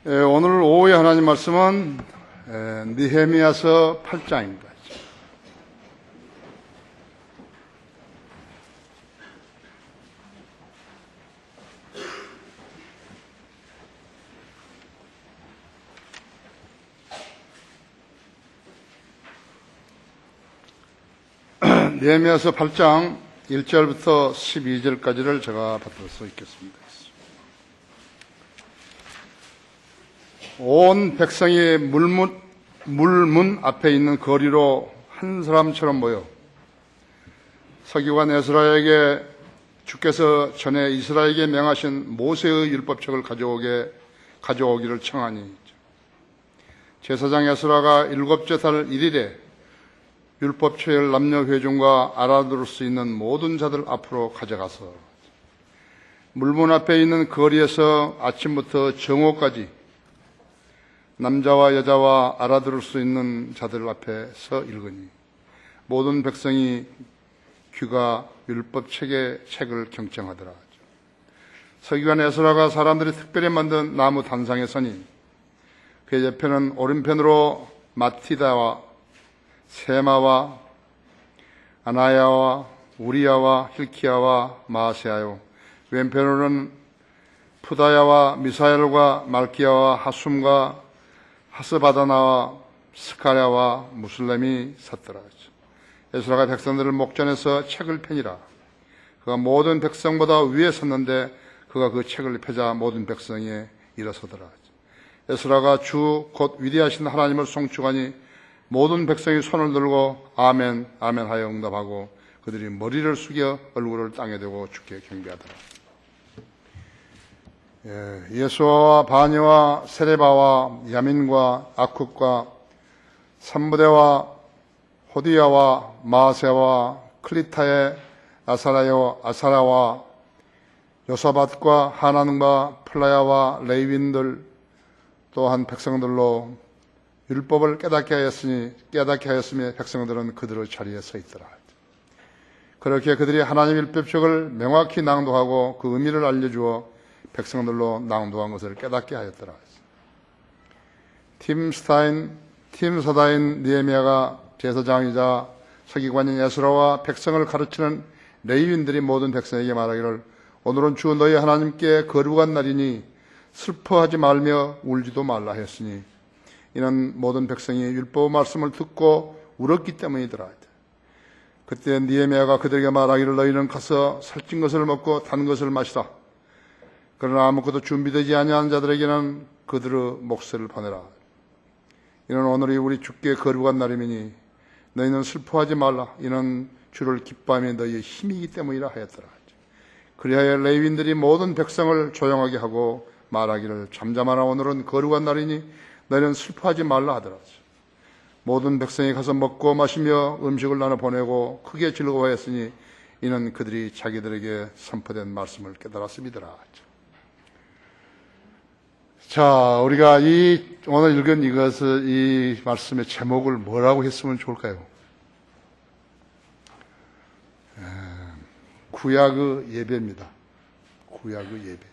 오늘 오후에 하나님 말씀은 느헤미야서 8장입니다. 느헤미야서 8장 1절부터 12절까지를 제가 받들어서 읽겠습니다. 온 백성이 물문 앞에 있는 거리로 한 사람처럼 모여 서기관 에스라에게 주께서 전에 이스라엘에게 명하신 모세의 율법책을 가져오기를 청하니, 제사장 에스라가 7째 달 1일에 율법책을 남녀 회중과 알아들을 수 있는 모든 자들 앞으로 가져가서 물문 앞에 있는 거리에서 아침부터 정오까지 남자와 여자와 알아들을 수 있는 자들 앞에 서 읽으니 모든 백성이 귀가 율법책의 책을 경청하더라. 서기관 에스라가 사람들이 특별히 만든 나무 단상에 서니 그 옆에는 오른편으로 마티다와 세마와 아나야와 우리야와 힐키야와 마아세야요, 왼편으로는 푸다야와 미사엘과 말기야와 하숨과 하스바다나와 스가랴와 무슬렘이 섰더라. 에스라가 백성들을 목전에서 책을 펴니라. 그가 모든 백성보다 위에 섰는데 그가 그 책을 펴자 모든 백성이 일어서더라. 에스라가 주 곧 위대하신 하나님을 송축하니 모든 백성이 손을 들고 아멘 아멘 하여 응답하고 그들이 머리를 숙여 얼굴을 땅에 대고 주께 경배하더라. 예수아와 바니와 세레바와 야민과 아쿡과 삼부대와 호디야와 마아세와 클리타의 아사라와 요사밧과 하난과 플라야와 레위인들 또한 백성들로 율법을 깨닫게 하였으며 백성들은 그들의 자리에 서 있더라. 그렇게 그들이 하나님 율법책을 명확히 낭독하고 그 의미를 알려주어 백성들로 낭독한 것을 깨닫게 하였더라. 팀 서다인 느헤미야가 제사장이자 서기관인 에스라와 백성을 가르치는 레위인들이 모든 백성에게 말하기를, 오늘은 주 너희 하나님께 거룩한 날이니 슬퍼하지 말며 울지도 말라 했으니, 이는 모든 백성이 율법 말씀을 듣고 울었기 때문이더라. 그때 느헤미야가 그들에게 말하기를, 너희는 가서 살찐 것을 먹고 단 것을 마시라. 그러나 아무것도 준비되지 아니한 자들에게는 그들의 몫을 보내라. 이는 오늘이 우리 주께 거룩한 날이니 너희는 슬퍼하지 말라. 이는 주를 기뻐하며 너희의 힘이기 때문이라 하였더라. 그리하여 레위인들이 모든 백성을 조용하게 하고 말하기를, 잠잠하라. 오늘은 거룩한 날이니 너희는 슬퍼하지 말라 하더라. 모든 백성이 가서 먹고 마시며 음식을 나눠 보내고 크게 즐거워했으니 이는 그들이 자기들에게 선포된 말씀을 깨달았음이더라. 자, 우리가 오늘 읽은 이 말씀의 제목을 뭐라고 했으면 좋을까요? 구약의 예배입니다. 구약의 예배.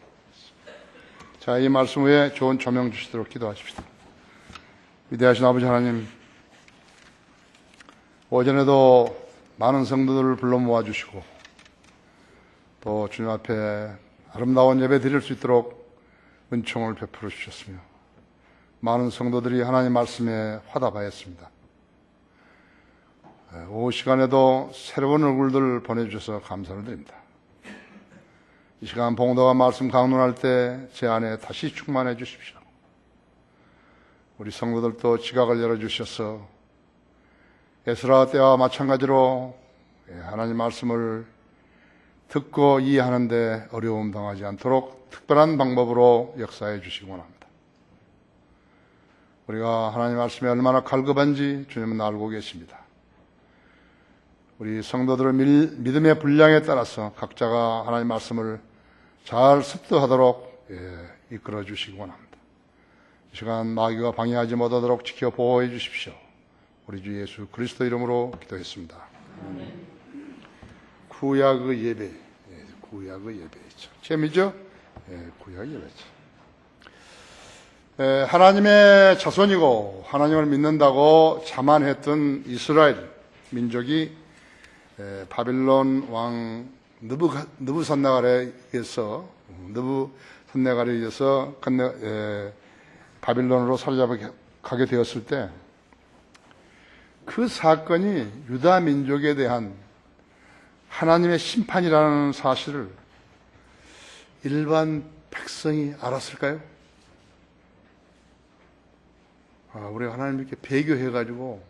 자, 이 말씀 후에 좋은 조명 주시도록 기도하십시다. 위대하신 아버지 하나님, 오전에도 많은 성도들을 불러 모아주시고 또 주님 앞에 아름다운 예배 드릴 수 있도록 은총을 베풀어 주셨으며 많은 성도들이 하나님 말씀에 화답하였습니다. 오후 시간에도 새로운 얼굴들 보내주셔서 감사를 드립니다. 이 시간 봉도가 말씀 강론할 때 제 안에 다시 충만해 주십시오. 우리 성도들도 지각을 열어주셔서 에스라 때와 마찬가지로 하나님 말씀을 듣고 이해하는데 어려움 당하지 않도록 특별한 방법으로 역사해 주시기 원합니다. 우리가 하나님 말씀에 얼마나 갈급한지 주님은 알고 계십니다. 우리 성도들의 믿음의 분량에 따라서 각자가 하나님 말씀을 잘 습득하도록 이끌어 주시기 원합니다. 이 시간 마귀가 방해하지 못하도록 지켜 보호해 주십시오. 우리 주 예수 그리스도 이름으로 기도했습니다. 아멘. 구약의 예배, 구약의 예배죠. 재미죠? 구약의 예배죠. 하나님의 자손이고 하나님을 믿는다고 자만했던 이스라엘 민족이 바빌론 왕 느부갓네살에 의해서 바빌론으로 사로잡혀 가게 되었을 때 그 사건이 유다 민족에 대한 하나님의 심판이라는 사실을 일반 백성이 알았을까요? 우리가 하나님 이렇게 배교해가지고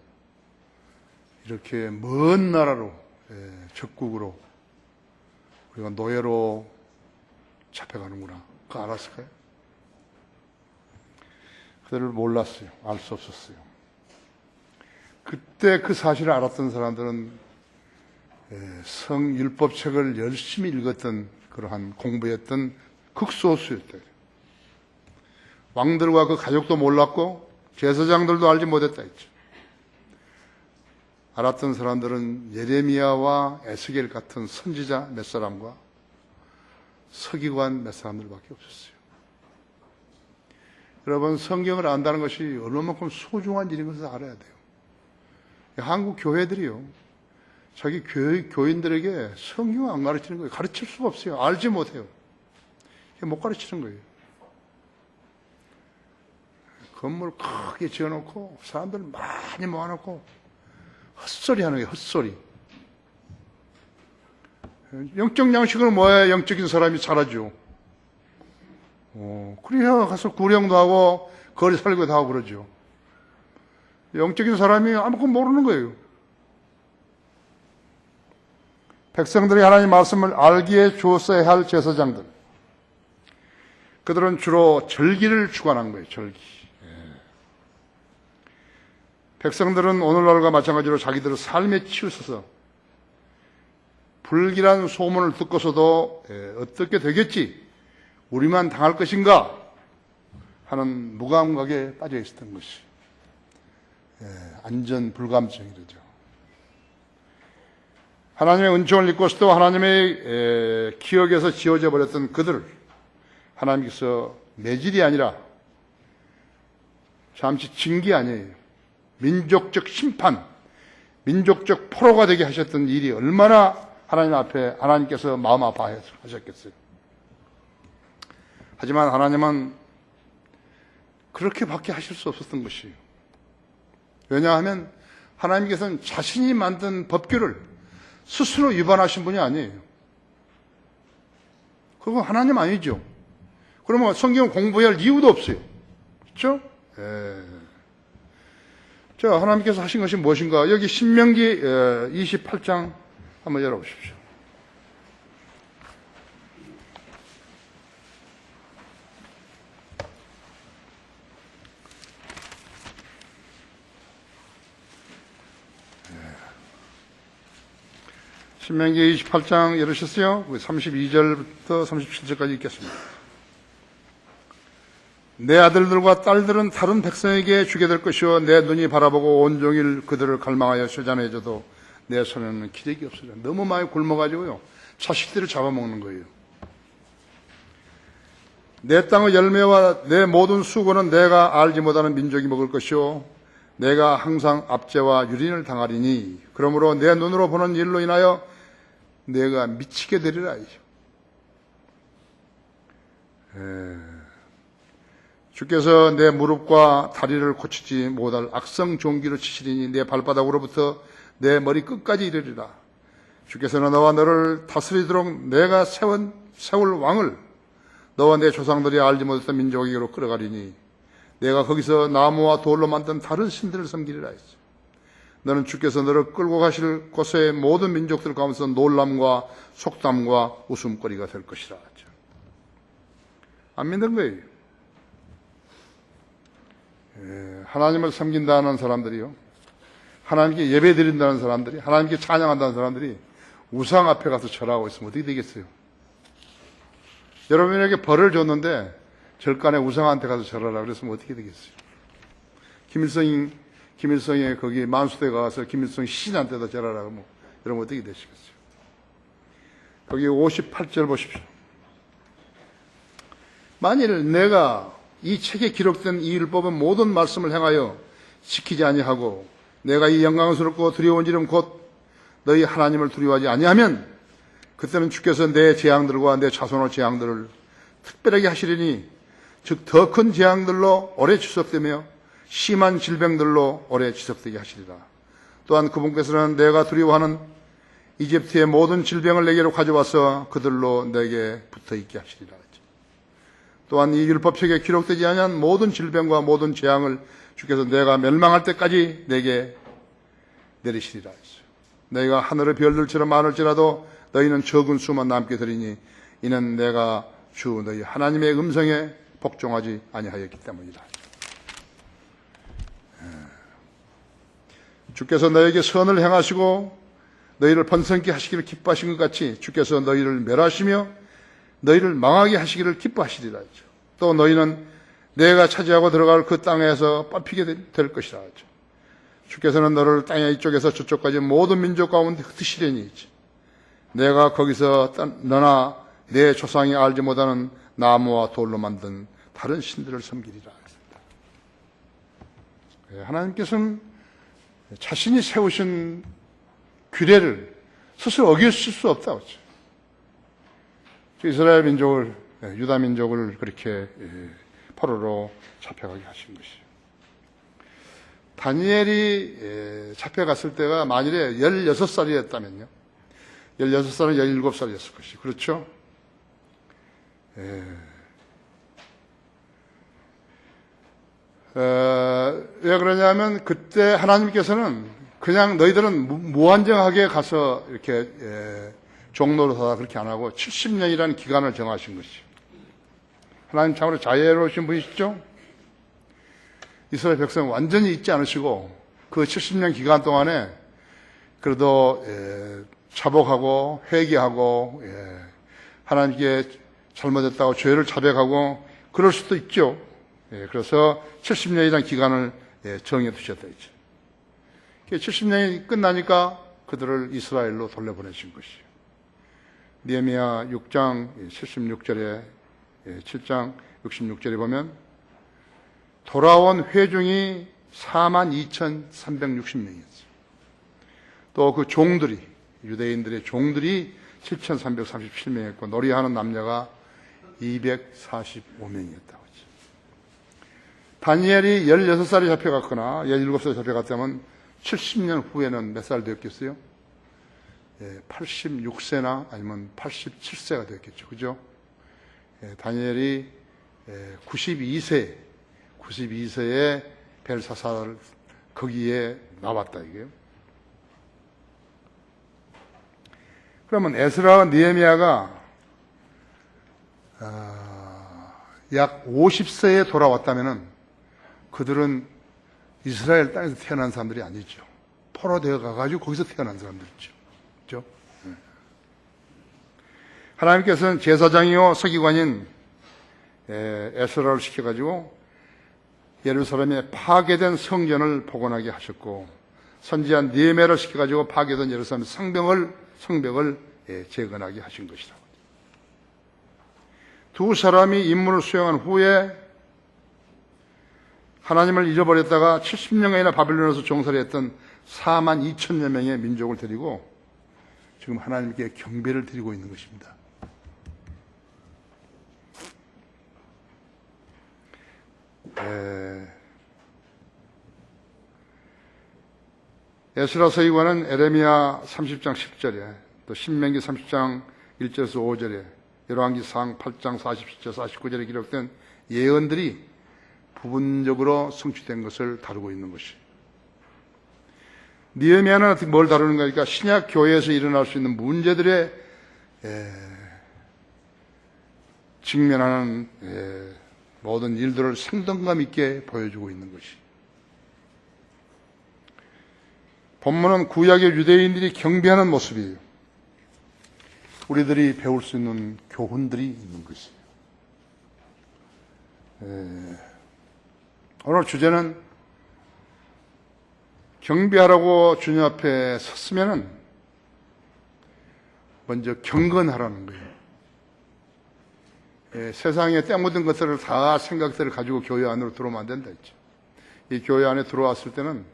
이렇게 먼 나라로 적국으로 우리가 노예로 잡혀가는구나. 그거 알았을까요? 그들을 몰랐어요. 알 수 없었어요. 그때 그 사실을 알았던 사람들은 성율법책을 열심히 읽었던 그러한 공부했던 극소수였다. 왕들과 그 가족도 몰랐고 제사장들도 알지 못했다 했죠. 알았던 사람들은 예레미야와 에스겔 같은 선지자 몇 사람과 서기관 몇 사람들밖에 없었어요. 여러분, 성경을 안다는 것이 얼마만큼 소중한 일인 것을 알아야 돼요. 한국 교회들이요, 자기 교인들에게 성경을 안 가르치는 거예요. 가르칠 수가 없어요. 알지 못해요. 못 가르치는 거예요. 건물 크게 지어놓고 사람들 많이 모아놓고 헛소리 하는 거예요. 헛소리. 영적 양식을 모아야 영적인 사람이 자라죠. 그래야 가서 구령도 하고 거리 살기도 하고 그러죠. 영적인 사람이 아무것도 모르는 거예요. 백성들이 하나님 말씀을 알기에 주었어야 할 제사장들, 그들은 주로 절기를 주관한 거예요. 절기. 백성들은 오늘날과 마찬가지로 자기들의 삶에 치우쳐서 불길한 소문을 듣고서도 어떻게 되겠지, 우리만 당할 것인가 하는 무감각에 빠져 있었던 것이 안전 불감증이죠. 하나님의 은총을 잊고서도 하나님의 기억에서 지워져 버렸던 그들을 하나님께서 매질이 아니라 잠시 징계 아니에요. 민족적 심판, 민족적 포로가 되게 하셨던 일이 얼마나 하나님 앞에 하나님께서 마음 아파하셨겠어요. 하지만 하나님은 그렇게밖에 하실 수 없었던 것이에요. 왜냐하면 하나님께서는 자신이 만든 법규를 스스로 위반하신 분이 아니에요. 그건 하나님 아니죠. 그러면 성경 공부해야 할 이유도 없어요. 그렇죠? 자, 하나님께서 하신 것이 무엇인가? 여기 신명기 28장 한번 열어보십시오. 신명기 28장 열으셨어요? 32절부터 37절까지 읽겠습니다. 내 아들들과 딸들은 다른 백성에게 주게 될 것이요, 내 눈이 바라보고 온종일 그들을 갈망하여 쇼잔해줘도 내 손에는 기력이 없으리라. 너무 많이 굶어가지고요, 자식들을 잡아먹는 거예요. 내 땅의 열매와 내 모든 수고는 내가 알지 못하는 민족이 먹을 것이요, 내가 항상 압제와 유린을 당하리니 그러므로 내 눈으로 보는 일로 인하여 내가 미치게 되리라. 주께서 내 무릎과 다리를 고치지 못할 악성 종기로 치시리니 내 발바닥으로부터 내 머리 끝까지 이르리라. 주께서는 너와 너를 다스리도록 내가 세울 왕을 너와 내 조상들이 알지 못했던 민족에게로 끌어가리니 내가 거기서 나무와 돌로 만든 다른 신들을 섬기리라 했죠. 너는 주께서 너를 끌고 가실 곳의 모든 민족들 가운데서 놀람과 속담과 웃음거리가 될 것이라 하죠. 안 믿는 거예요. 하나님을 섬긴다는 사람들이요, 하나님께 예배 드린다는 사람들이, 하나님께 찬양한다는 사람들이 우상 앞에 가서 절하고 있으면 어떻게 되겠어요? 여러분에게 벌을 줬는데 절간에 우상한테 가서 절하라 그랬으면 어떻게 되겠어요? 김일성이 거기 만수대 가서 김일성 신한테다 절하라 그러면 여러분 어떻게 되시겠어요? 거기 58절 보십시오. 만일 내가 이 책에 기록된 이 율법은 모든 말씀을 행하여 지키지 아니하고 내가 이 영광스럽고 두려운 이름 곧 너희 하나님을 두려워하지 아니하면 그때는 주께서 내 재앙들과 내 자손의 재앙들을 특별하게 하시리니 즉 더 큰 재앙들로 오래 지속되며 심한 질병들로 오래 지속되게 하시리라. 또한 그분께서는 내가 두려워하는 이집트의 모든 질병을 내게로 가져와서 그들로 내게 붙어있게 하시리라. 또한 이 율법책에 기록되지 아니한 모든 질병과 모든 재앙을 주께서 내가 멸망할 때까지 내게 내리시리라. 너희가 하늘의 별들처럼 많을지라도 너희는 적은 수만 남게 되리니 이는 내가 주 너희 하나님의 음성에 복종하지 아니하였기 때문이다. 주께서 너에게 선을 행하시고 너희를 번성케 하시기를 기뻐하신 것 같이 주께서 너희를 멸하시며 너희를 망하게 하시기를 기뻐하시리라. 또 너희는 내가 차지하고 들어갈 그 땅에서 뽑히게 될 것이라. 주께서는 너를 땅의 이쪽에서 저쪽까지 모든 민족 가운데 흩으시려니 내가 거기서 너나 내 조상이 알지 못하는 나무와 돌로 만든 다른 신들을 섬기리라. 하나님께서는 자신이 세우신 규례를 스스로 어겼을 수 없다고 했죠. 이스라엘 민족을, 유다 민족을 그렇게 포로로 잡혀가게 하신 것이죠. 다니엘이 잡혀갔을 때가 만일에 16살이었다면요. 16살은 17살이었을 것이죠. 그렇죠? 왜 그러냐면 그때 하나님께서는 그냥 너희들은 무한정하게 가서 이렇게 종로로 사다 그렇게 안 하고 70년이라는 기간을 정하신 것이죠. 하나님 참으로 자애로우신 분이시죠? 이스라엘 백성 완전히 잊지 않으시고 그 70년 기간 동안에 그래도 자복하고 회개하고 하나님께 잘못했다고 죄를 자백하고 그럴 수도 있죠. 그래서 70년이라는 기간을 정해 두셨다 했죠. 70년이 끝나니까 그들을 이스라엘로 돌려보내신 것이죠. 느헤미야 6장 76절에 7장 66절에 보면 돌아온 회중이 42,360명이었어요. 또 그 종들이 유대인들의 종들이 7,337명이었고 노리하는 남녀가 245명이었다고 했죠. 다니엘이 16살에 잡혀갔거나 17살에 잡혀갔다면 70년 후에는 몇 살 되었겠어요? 86세나 아니면 87세가 되었겠죠. 그죠? 다니엘이 92세에 벨사살 거기에 나왔다 이게요. 그러면 에스라와 느헤미야가 약 50세에 돌아왔다면은 그들은 이스라엘 땅에서 태어난 사람들이 아니죠. 포로되어 가가지고 거기서 태어난 사람들이죠. 그렇죠? 하나님께서는 제사장이요 서기관인 에스라를 시켜가지고 예루살렘에 파괴된 성전을 복원하게 하셨고 선지자 느헤미야를 시켜가지고 파괴된 예루살렘 성벽을 재건하게 하신 것이다. 두 사람이 임무를 수행한 후에 하나님을 잊어버렸다가 70년간이나 바빌론에서 종살이 했던 42,000여 명의 민족을 데리고 지금 하나님께 경배를 드리고 있는 것입니다. 에스라 서기관은 에레미야 30장 10절에 또 신명기 30장 1절에서 5절에 열왕기상 8장 47절 49절에 기록된 예언들이 부분적으로 성취된 것을 다루고 있는 것이. 느헤미야는 뭘 다루는 거니까 신약 교회에서 일어날 수 있는 문제들의 직면하는 모든 일들을 생동감 있게 보여주고 있는 것이. 본문은 구약의 유대인들이 경배하는 모습이에요. 우리들이 배울 수 있는 교훈들이 있는 것이에요. 오늘 주제는 경배하라고 주님 앞에 섰으면은 먼저 경건하라는 거예요. 세상에 때 묻은 것들을 다 생각들을 가지고 교회 안으로 들어오면 안 된다 했죠. 이 교회 안에 들어왔을 때는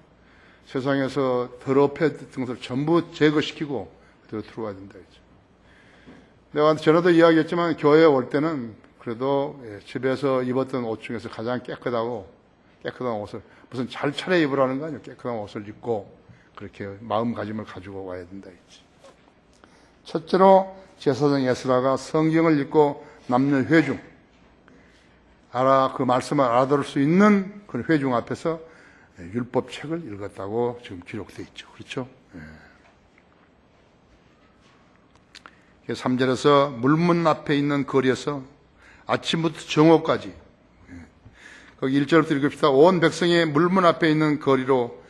세상에서 더럽혔던 것을 전부 제거시키고 그대로 들어와야 된다 했죠. 내가 전에도 이야기했지만 교회에 올 때는 그래도 집에서 입었던 옷 중에서 가장 깨끗한 옷을 무슨 잘 차려 입으라는 거 아니에요. 깨끗한 옷을 입고 그렇게 마음가짐을 가지고 와야 된다 했지. 첫째로 제사장 에스라가 성경을 읽고 남는 회중, 그 말씀을 알아들을 수 있는 그 회중 앞에서 율법책을 읽었다고 지금 기록되어 있죠. 그렇죠? 3절에서 물문 앞에 있는 거리에서 아침부터 정오까지, 거기 1절부터 읽읍시다. 온 백성이 물문 앞에 있는 거리로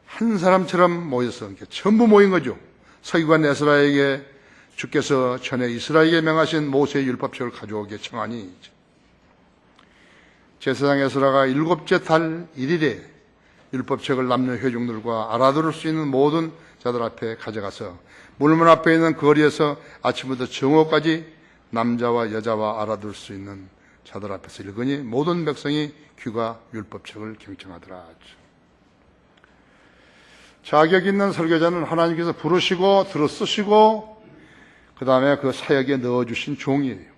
한 사람처럼 모여서 전부 모인 거죠. 서기관 에스라에게 주께서 전에 이스라엘에게 명하신 모세의 율법책을 가져오게 청하니, 제사장 에스라가 7째 달 1일에 율법책을 남는 회중들과 알아들을 수 있는 모든 자들 앞에 가져가서 물문 앞에 있는 거리에서 아침부터 정오까지 남자와 여자와 알아들을 수 있는 자들 앞에서 읽으니 모든 백성이 귀가 율법책을 경청하더라. 자격 있는 설교자는 하나님께서 부르시고 들어 쓰시고 그 다음에 그 사역에 넣어주신 종이에요.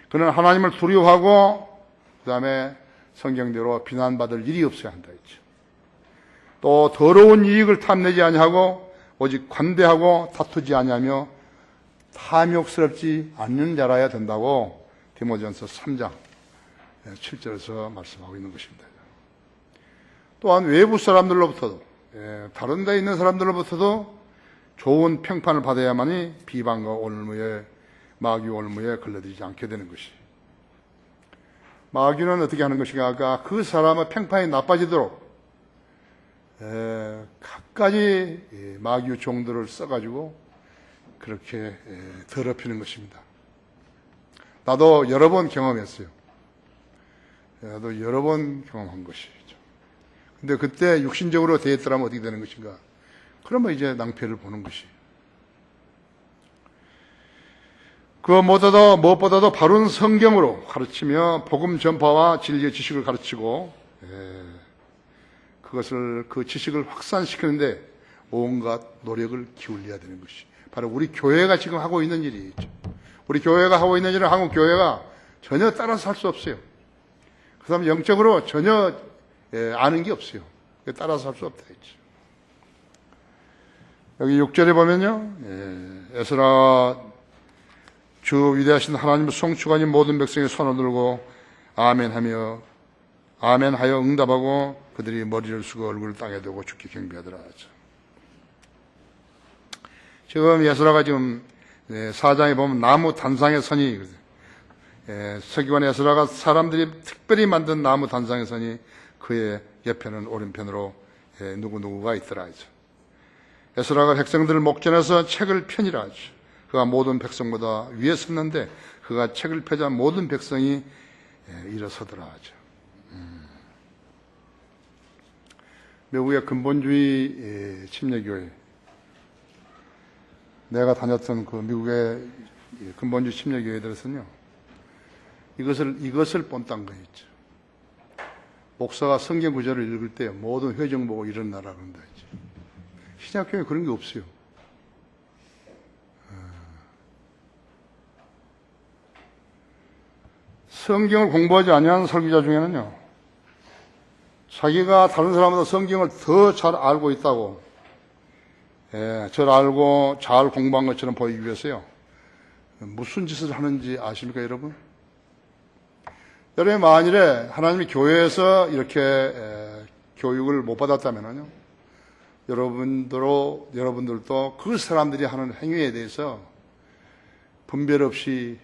그는 하나님을 두려워하고 그 다음에 성경대로 비난받을 일이 없어야 한다 했죠. 또 더러운 이익을 탐내지 아니하고 오직 관대하고 다투지 아니하며 탐욕스럽지 않는 자라야 된다고 디모데전서 3장 7절에서 말씀하고 있는 것입니다. 또한 외부 사람들로부터도, 다른 데 있는 사람들로부터도 좋은 평판을 받아야만이 비방과 마귀 올무에 걸려들지 않게 되는 것이. 마귀는 어떻게 하는 것인가? 그 사람의 평판이 나빠지도록 갖가지 마귀 종들을 써가지고 그렇게 더럽히는 것입니다. 나도 여러 번 경험했어요. 나도 여러 번 경험한 것이죠. 근데 그때 육신적으로 대했더라면 어떻게 되는 것인가? 그러면 이제 낭패를 보는 것이. 무엇보다도 바른 성경으로 가르치며 복음 전파와 진리의 지식을 가르치고 그 지식을 확산시키는데 온갖 노력을 기울여야 되는 것이 바로 우리 교회가 지금 하고 있는 일이죠. 우리 교회가 하고 있는 일은 한국 교회가 전혀 따라서 할 수 없어요. 그 사람 영적으로 전혀 아는 게 없어요. 따라서 할 수 없다 했죠. 여기 6절에 보면요, 에스라 주 위대하신 하나님의 성축하니 모든 백성이 손을 들고 아멘하여 응답하고 그들이 머리를 숙여 얼굴을 땅에 대고 주께 경배하더라 하죠. 지금 에스라가 지금 4장에 보면 나무 단상의 선이 서기관 에스라가 사람들이 특별히 만든 나무 단상의 선이 그의 옆에는 오른편으로 누구누구가 있더라 하죠. 에스라가 백성들을 목전해서 책을 펴니라 하죠. 그가 모든 백성보다 위에 섰는데 그가 책을 펴자 모든 백성이 일어서더라 하죠. 미국의 근본주의 침례교회, 내가 다녔던 그 미국의 근본주의 침례교회들에서는요, 이것을 본딴 거 있죠. 목사가 성경 구절을 읽을 때 모든 회중 보고 일어나라 그런다 했죠. 신약교회 그런 게 없어요. 성경을 공부하지 아니하는 설교자 중에는요, 자기가 다른 사람보다 성경을 더 잘 알고 있다고, 잘 알고 잘 공부한 것처럼 보이기 위해서요, 무슨 짓을 하는지 아십니까, 여러분? 여러분, 만일에 하나님이 교회에서 이렇게 교육을 못 받았다면요, 여러분들도 그 사람들이 하는 행위에 대해서 분별 없이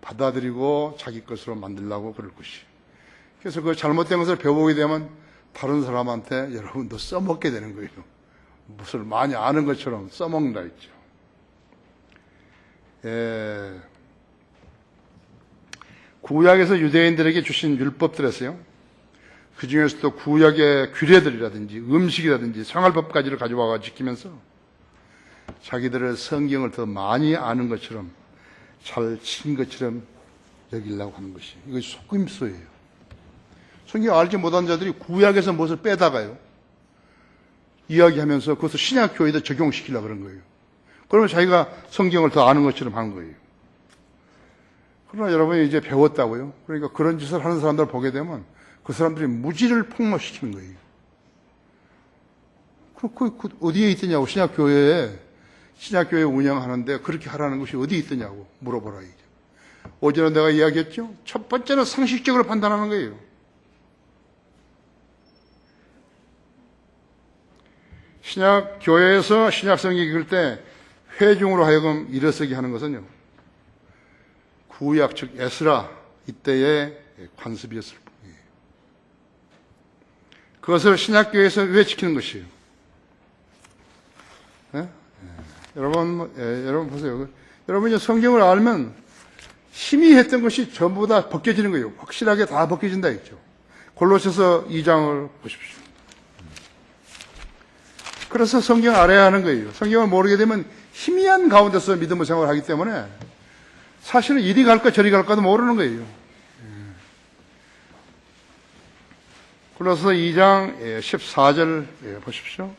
받아들이고 자기 것으로 만들려고 그럴 것이. 그래서 그 잘못된 것을 배워보게 되면 다른 사람한테 여러분도 써먹게 되는 거예요. 무엇을 많이 아는 것처럼 써먹는다 했죠. 구약에서 유대인들에게 주신 율법들에서요, 그 중에서도 구약의 규례들이라든지 음식이라든지 생활법까지를 가져와가 지키면서 자기들의 성경을 더 많이 아는 것처럼 잘 친 것처럼 여기려고 하는 것이, 이것이 속임수예요. 성경 알지 못한 자들이 구약에서 무엇을 빼다가요, 이야기하면서 그것을 신약교회에도 적용시키려고 그런 거예요. 그러면 자기가 성경을 더 아는 것처럼 하는 거예요. 그러나 여러분이 이제 배웠다고요? 그러니까 그런 짓을 하는 사람들을 보게 되면 그 사람들이 무지를 폭로시키는 거예요. 그 어디에 있더냐고, 신약교회 운영하는데 그렇게 하라는 것이 어디에 있더냐고 물어보라, 이게. 어제는 내가 이야기했죠? 첫 번째는 상식적으로 판단하는 거예요. 신약교회에서 신약성경 읽을 때 회중으로 하여금 일어서게 하는 것은요, 구약 즉 에스라 이때의 관습이었을 뿐이에요. 그것을 신약교회에서 왜 지키는 것이에요? 여러분 보세요. 여러분 이제 성경을 알면 힘이 했던 것이 전부 다 벗겨지는 거예요. 확실하게 다 벗겨진다 했죠. 골로새서 2장을 보십시오. 그래서 성경을 알아야 하는 거예요. 성경을 모르게 되면 희미한 가운데서 믿음의 생활을 하기 때문에 사실은 이리 갈까 저리 갈까도 모르는 거예요. 골로새서 2장 14절 보십시오.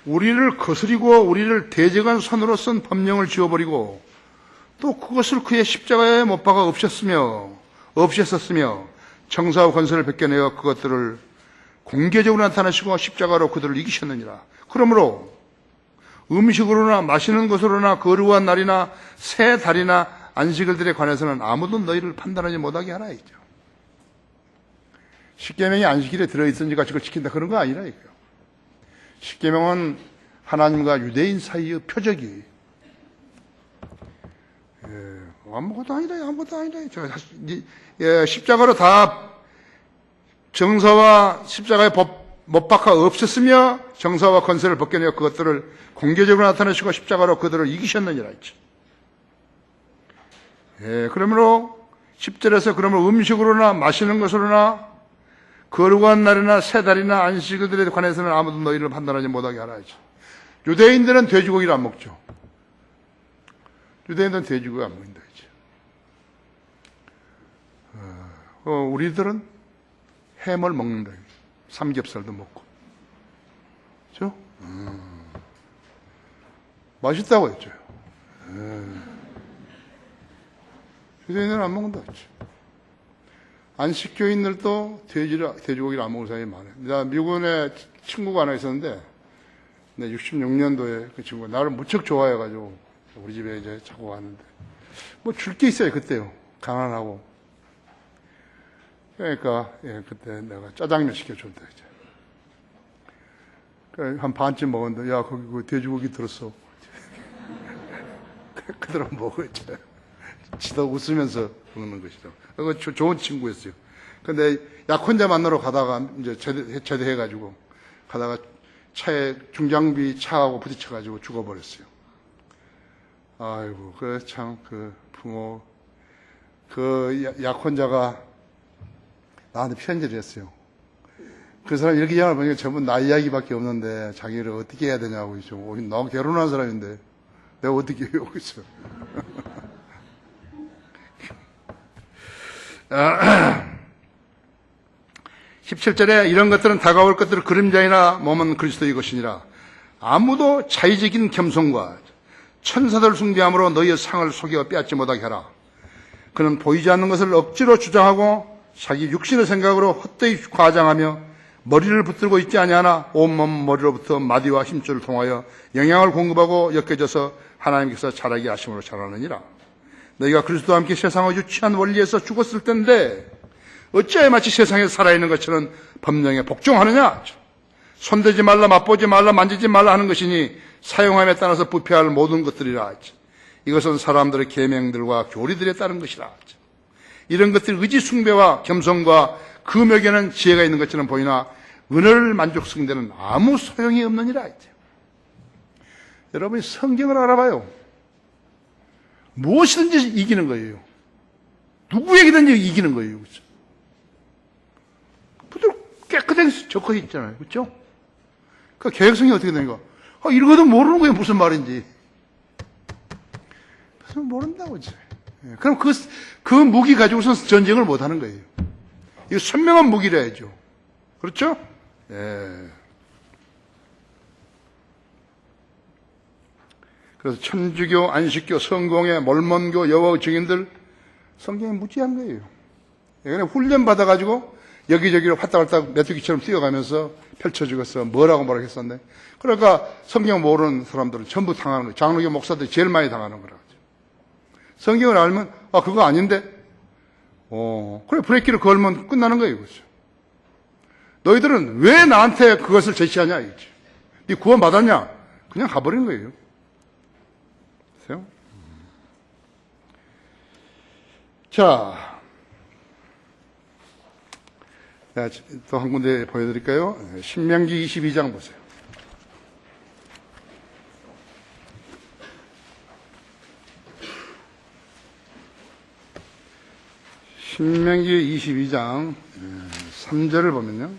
우리를 거스리고 우리를 대적한 손으로 쓴 법령을 지워버리고 또 그것을 그의 십자가에 못 박아 없애었으며 정사와 권세를 벗겨내어 그것들을 공개적으로 나타내시고 십자가로 그들을 이기셨느니라. 그러므로 음식으로나 마시는 것으로나 거룩한 날이나 새 달이나 안식일들에 관해서는 아무도 너희를 판단하지 못하게 하라 했죠. 십계명이 안식일에 들어있으니까 그걸 지킨다 그런 거 아니라 이거요. 십계명은 하나님과 유대인 사이의 표적이에요. 아무것도 아니다. 십자가로 다 정사와 십자가의 못 박아 없었으며 정사와 권세를 벗겨내어 그것들을 공개적으로 나타내시고 십자가로 그들을 이기셨느니라 했죠. 그러므로 10절에서 그러면 음식으로나 마시는 것으로나 거룩한 날이나 새 달이나 안식일들에 관해서는 아무도 너희를 판단하지 못하게 하라 했죠. 유대인들은 돼지고기를 안 먹죠. 유대인들은 돼지고기 안 먹는다 했죠. 우리들은 햄을 먹는다. 삼겹살도 먹고. 그렇죠? 맛있다고 했죠. 유대인들은 안 먹는다 했죠. 안식교인들도 돼지고기를 안 먹는 사람이 많아요. 나 미국에 친구가 하나 있었는데, 66년도에 그 친구가 나를 무척 좋아해가지고 우리 집에 이제 자꾸 왔는데, 뭐 줄 게 있어요, 그때요. 가난하고. 그러니까, 그때 내가 짜장면 시켜준다, 이제. 한 반쯤 먹었는데, 야, 거기 그 돼지고기 들었어. 그대로 먹었죠. 지도 웃으면서 먹는 것이죠. 그거 좋은 친구였어요. 근데 약혼자 만나러 가다가 이제 제대해가지고 가다가 차에 중장비 차하고 부딪혀가지고 죽어버렸어요. 아이고, 그 부모, 약혼자가 나한테 편지를 했어요. 그 사람 이렇게 이야기를 보니까 전부 나 이야기밖에 없는데 자기를 어떻게 해야 되냐고. 너 결혼한 사람인데 내가 어떻게 해요? 그랬어요. 17절에 이런 것들은 다가올 것들을 그림자이나 몸은 그리스도의 것이니라. 아무도 자의적인 겸손과 천사들 숭배함으로 너희의 상을 속여 빼앗지 못하게 하라. 그는 보이지 않는 것을 억지로 주장하고 자기 육신의 생각으로 헛되이 과장하며 머리를 붙들고 있지 아니하나 온몸 머리로부터 마디와 힘줄을 통하여 영양을 공급하고 엮여져서 하나님께서 자라게 하심으로 자라느니라. 너희가 그리스도와 함께 세상의 유치한 원리에서 죽었을 텐데 어찌하여 마치 세상에 살아있는 것처럼 법령에 복종하느냐? 손대지 말라, 맛보지 말라, 만지지 말라 하는 것이니 사용함에 따라서 부패할 모든 것들이라. 이것은 사람들의 계명들과 교리들에 따른 것이라. 이런 것들 의지 숭배와 겸손과 금욕에는 지혜가 있는 것처럼 보이나 은혜를 만족스러운 데는 아무 소용이 없느니라. 여러분이 성경을 알아봐요. 무엇이든지 이기는 거예요. 누구에게든지 이기는 거예요. 그렇죠? 깨끗하게 적혀 있잖아요. 그렇죠? 그 개혁성이 어떻게 되는가? 읽어도 모르는 거예요. 무슨 말인지. 무슨 모른다고. 그럼 그 무기 가지고서 전쟁을 못 하는 거예요. 이거 선명한 무기라 해야죠. 그렇죠? 예. 그래서 천주교, 안식교, 성공회, 몰몬교, 여호 증인들 성경에 무지한 거예요. 그냥 훈련 받아가지고 여기저기로 화딱화딱 메뚜기처럼 뛰어가면서 펼쳐주겠어. 뭐라고 했었네. 그러니까 성경 모르는 사람들은 전부 당하는 거예요. 장로교 목사들이 제일 많이 당하는 거라고. 성경을 알면 그거 아닌데. 그래 브레이크를 걸면 끝나는 거예요. 그렇죠? 너희들은 왜 나한테 그것을 제시하냐 이거지. 네 구원 받았냐? 그냥 가버린 거예요. 그렇죠? 자, 또 한 군데 보여드릴까요? 신명기 22장 보세요. 신명기 22장 3절을 보면요.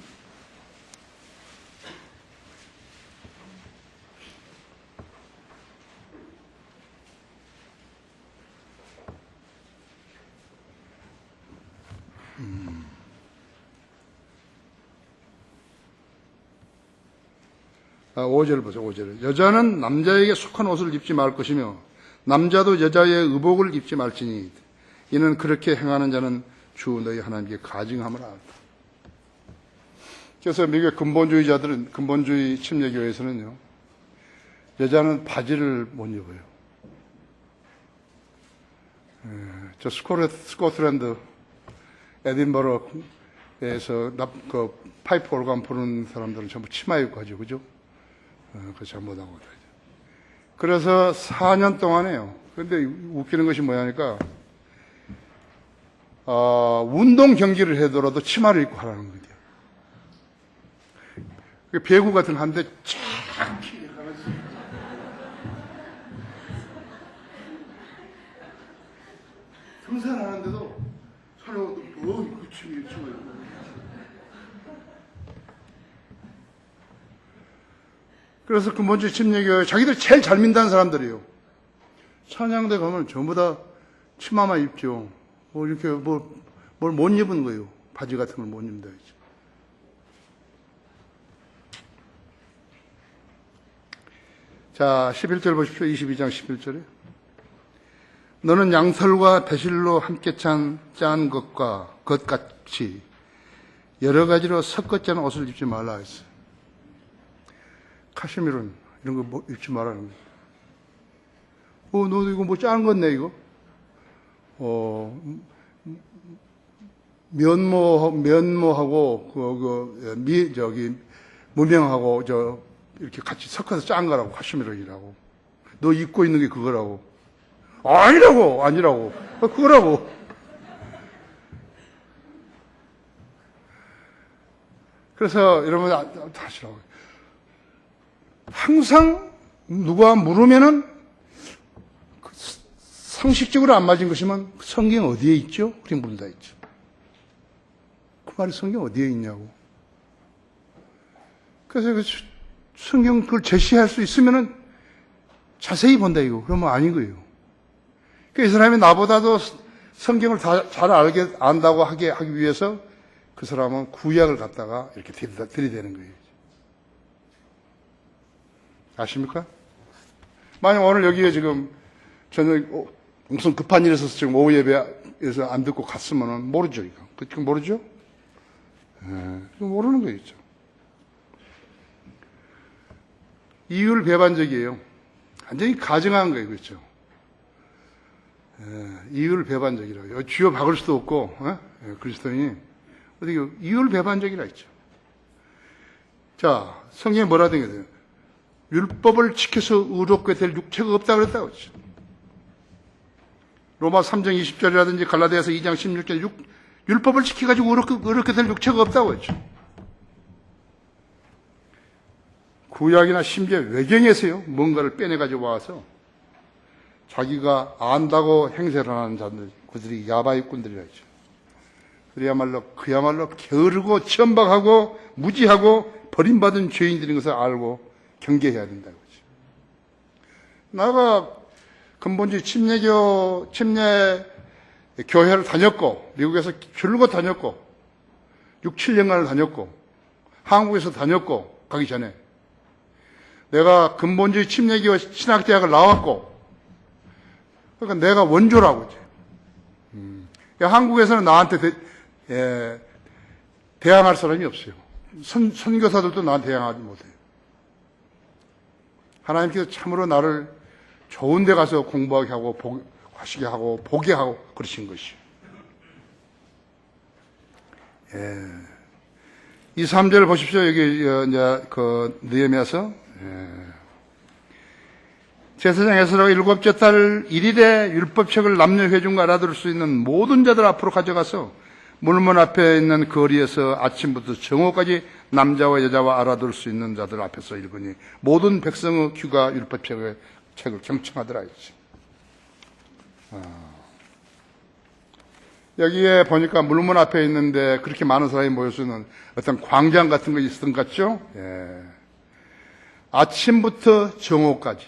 아, 5절 보세요. 5절. 여자는 남자에게 속한 옷을 입지 말 것이며 남자도 여자의 의복을 입지 말지니 이는 그렇게 행하는 자는 주 너희 하나님께 가증함을 알다. 그래서 미국의 근본주의자들은, 근본주의 침례교회에서는요, 여자는 바지를 못 입어요. 저 스코틀랜드 에딘버러에서 그 파이프 오르간 부르는 사람들은 전부 치마 입고 하죠, 그죠? 그거 잘못하고. 그래서 4년 동안에요. 그런데 웃기는 것이 뭐냐니까, 운동 경기를 하더라도 치마를 입고 하라는 거죠. 배구 같은 거 하는데 쫙 등산을 하는데도 사람이 그 치마 입고. 그래서 근본주의 침례교회 자기들 제일 잘 민다는 사람들이에요. 찬양대 가면 전부 다 치마만 입죠. 이렇게 뭘 못 입은 거예요. 바지 같은 걸 못 입는다. 자, 11절 보십시오. 22장 11절에. 너는 양털과 배실로 함께 짠 것같이 여러 가지로 섞어 짠 옷을 입지 말라 했어요. 카시미론 이런 거 입지 말라는 거예요. 너 이거 짠 건네 이거? 면모하고 무명하고 이렇게 같이 섞어서 짠 거라고. 카시미론이라고. 너 입고 있는 게 그거라고. 아니라고. 그거라고. 그래서 여러분 다시라고. 항상 누가 물으면은 상식적으로 안 맞은 것이면 성경 어디에 있죠? 그렇게 물다 있죠. 그 말이 성경 어디에 있냐고. 그래서 성경 그걸 제시할 수 있으면은 자세히 본다 이거. 그러면 아닌 거예요. 이 사람이 나보다도 성경을 잘 안다고 하기 위해서 그 사람은 구약을 갖다가 이렇게 들이대는 거예요. 아십니까? 만약 오늘 여기에 지금 저녁 무슨 급한 일이 있어서 지금 오후 예배에서 안 듣고 갔으면은 모르죠, 이거. 그거 모르죠? 이거 모르는 거겠죠. 이율 배반적이에요. 완전히 가증한 거예요, 그렇죠? 이율 배반적이라고. 쥐어 박을 수도 없고, 그리스도인이. 어떻게 이율 배반적이라 했죠. 자, 성경에 뭐라 되게 돼요? 율법을 지켜서 의롭게 될 육체가 없다고 그랬다고 했죠. 로마 3장 20절이라든지 갈라디아서 2장 16절 율법을 지켜가지고 의롭게 될 육체가 없다고 했죠. 구약이나 심지어 외경에서요, 뭔가를 빼내가지고 와서 자기가 안다고 행세를 하는 자들, 그들이 야바이꾼들이라 했죠. 그야말로 게으르고 천박하고 무지하고 버림받은 죄인들인 것을 알고 경계해야 된다고 했죠. 내가 근본주의 침례 교회를 다녔고, 미국에서 줄곧 다녔고, 6, 7년간을 다녔고, 한국에서 다녔고, 가기 전에. 내가 근본주의 침례교회 신학대학을 나왔고, 그러니까 내가 원조라고. 한국에서는 나한테 대항할 사람이 없어요. 선교사들도 나한테 대항하지 못해요. 하나님께서 참으로 나를 좋은 데 가서 공부하게 하고, 하시게 하고, 보게 하고, 그러신 것이요. 2, 3절 보십시오. 여기, 이제, 느헤미야서. 제사장 에스라가 7째 달 1일에 율법책을 남녀 회중과 알아들을 수 있는 모든 자들 앞으로 가져가서 물문 앞에 있는 거리에서 아침부터 정오까지 남자와 여자와 알아들을 수 있는 자들 앞에서 읽으니 모든 백성의 귀가 율법책을 경청하더라 했지. 여기에 보니까 물문 앞에 있는데 그렇게 많은 사람이 모일 수 있는 어떤 광장 같은 거 있었던 것 같죠? 예. 아침부터 정오까지.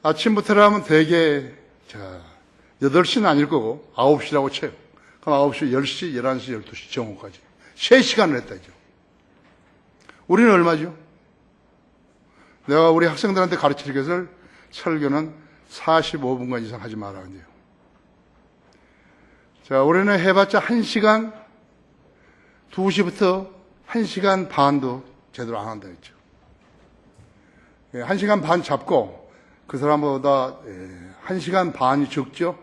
아침부터라면 대개 8시는 아닐 거고 9시라고 쳐요. 그럼 9시, 10시, 11시, 12시 정오까지 3시간을 했다죠. 우리는 얼마죠? 내가 우리 학생들한테 가르치는 것을 설교는 45분간 이상 하지 마라 그래요. 자, 우리는 해봤자 1시간, 2시부터 1시간 반도 제대로 안 한다 했죠. 1시간 반 잡고 그 사람보다 1시간 반이 적죠.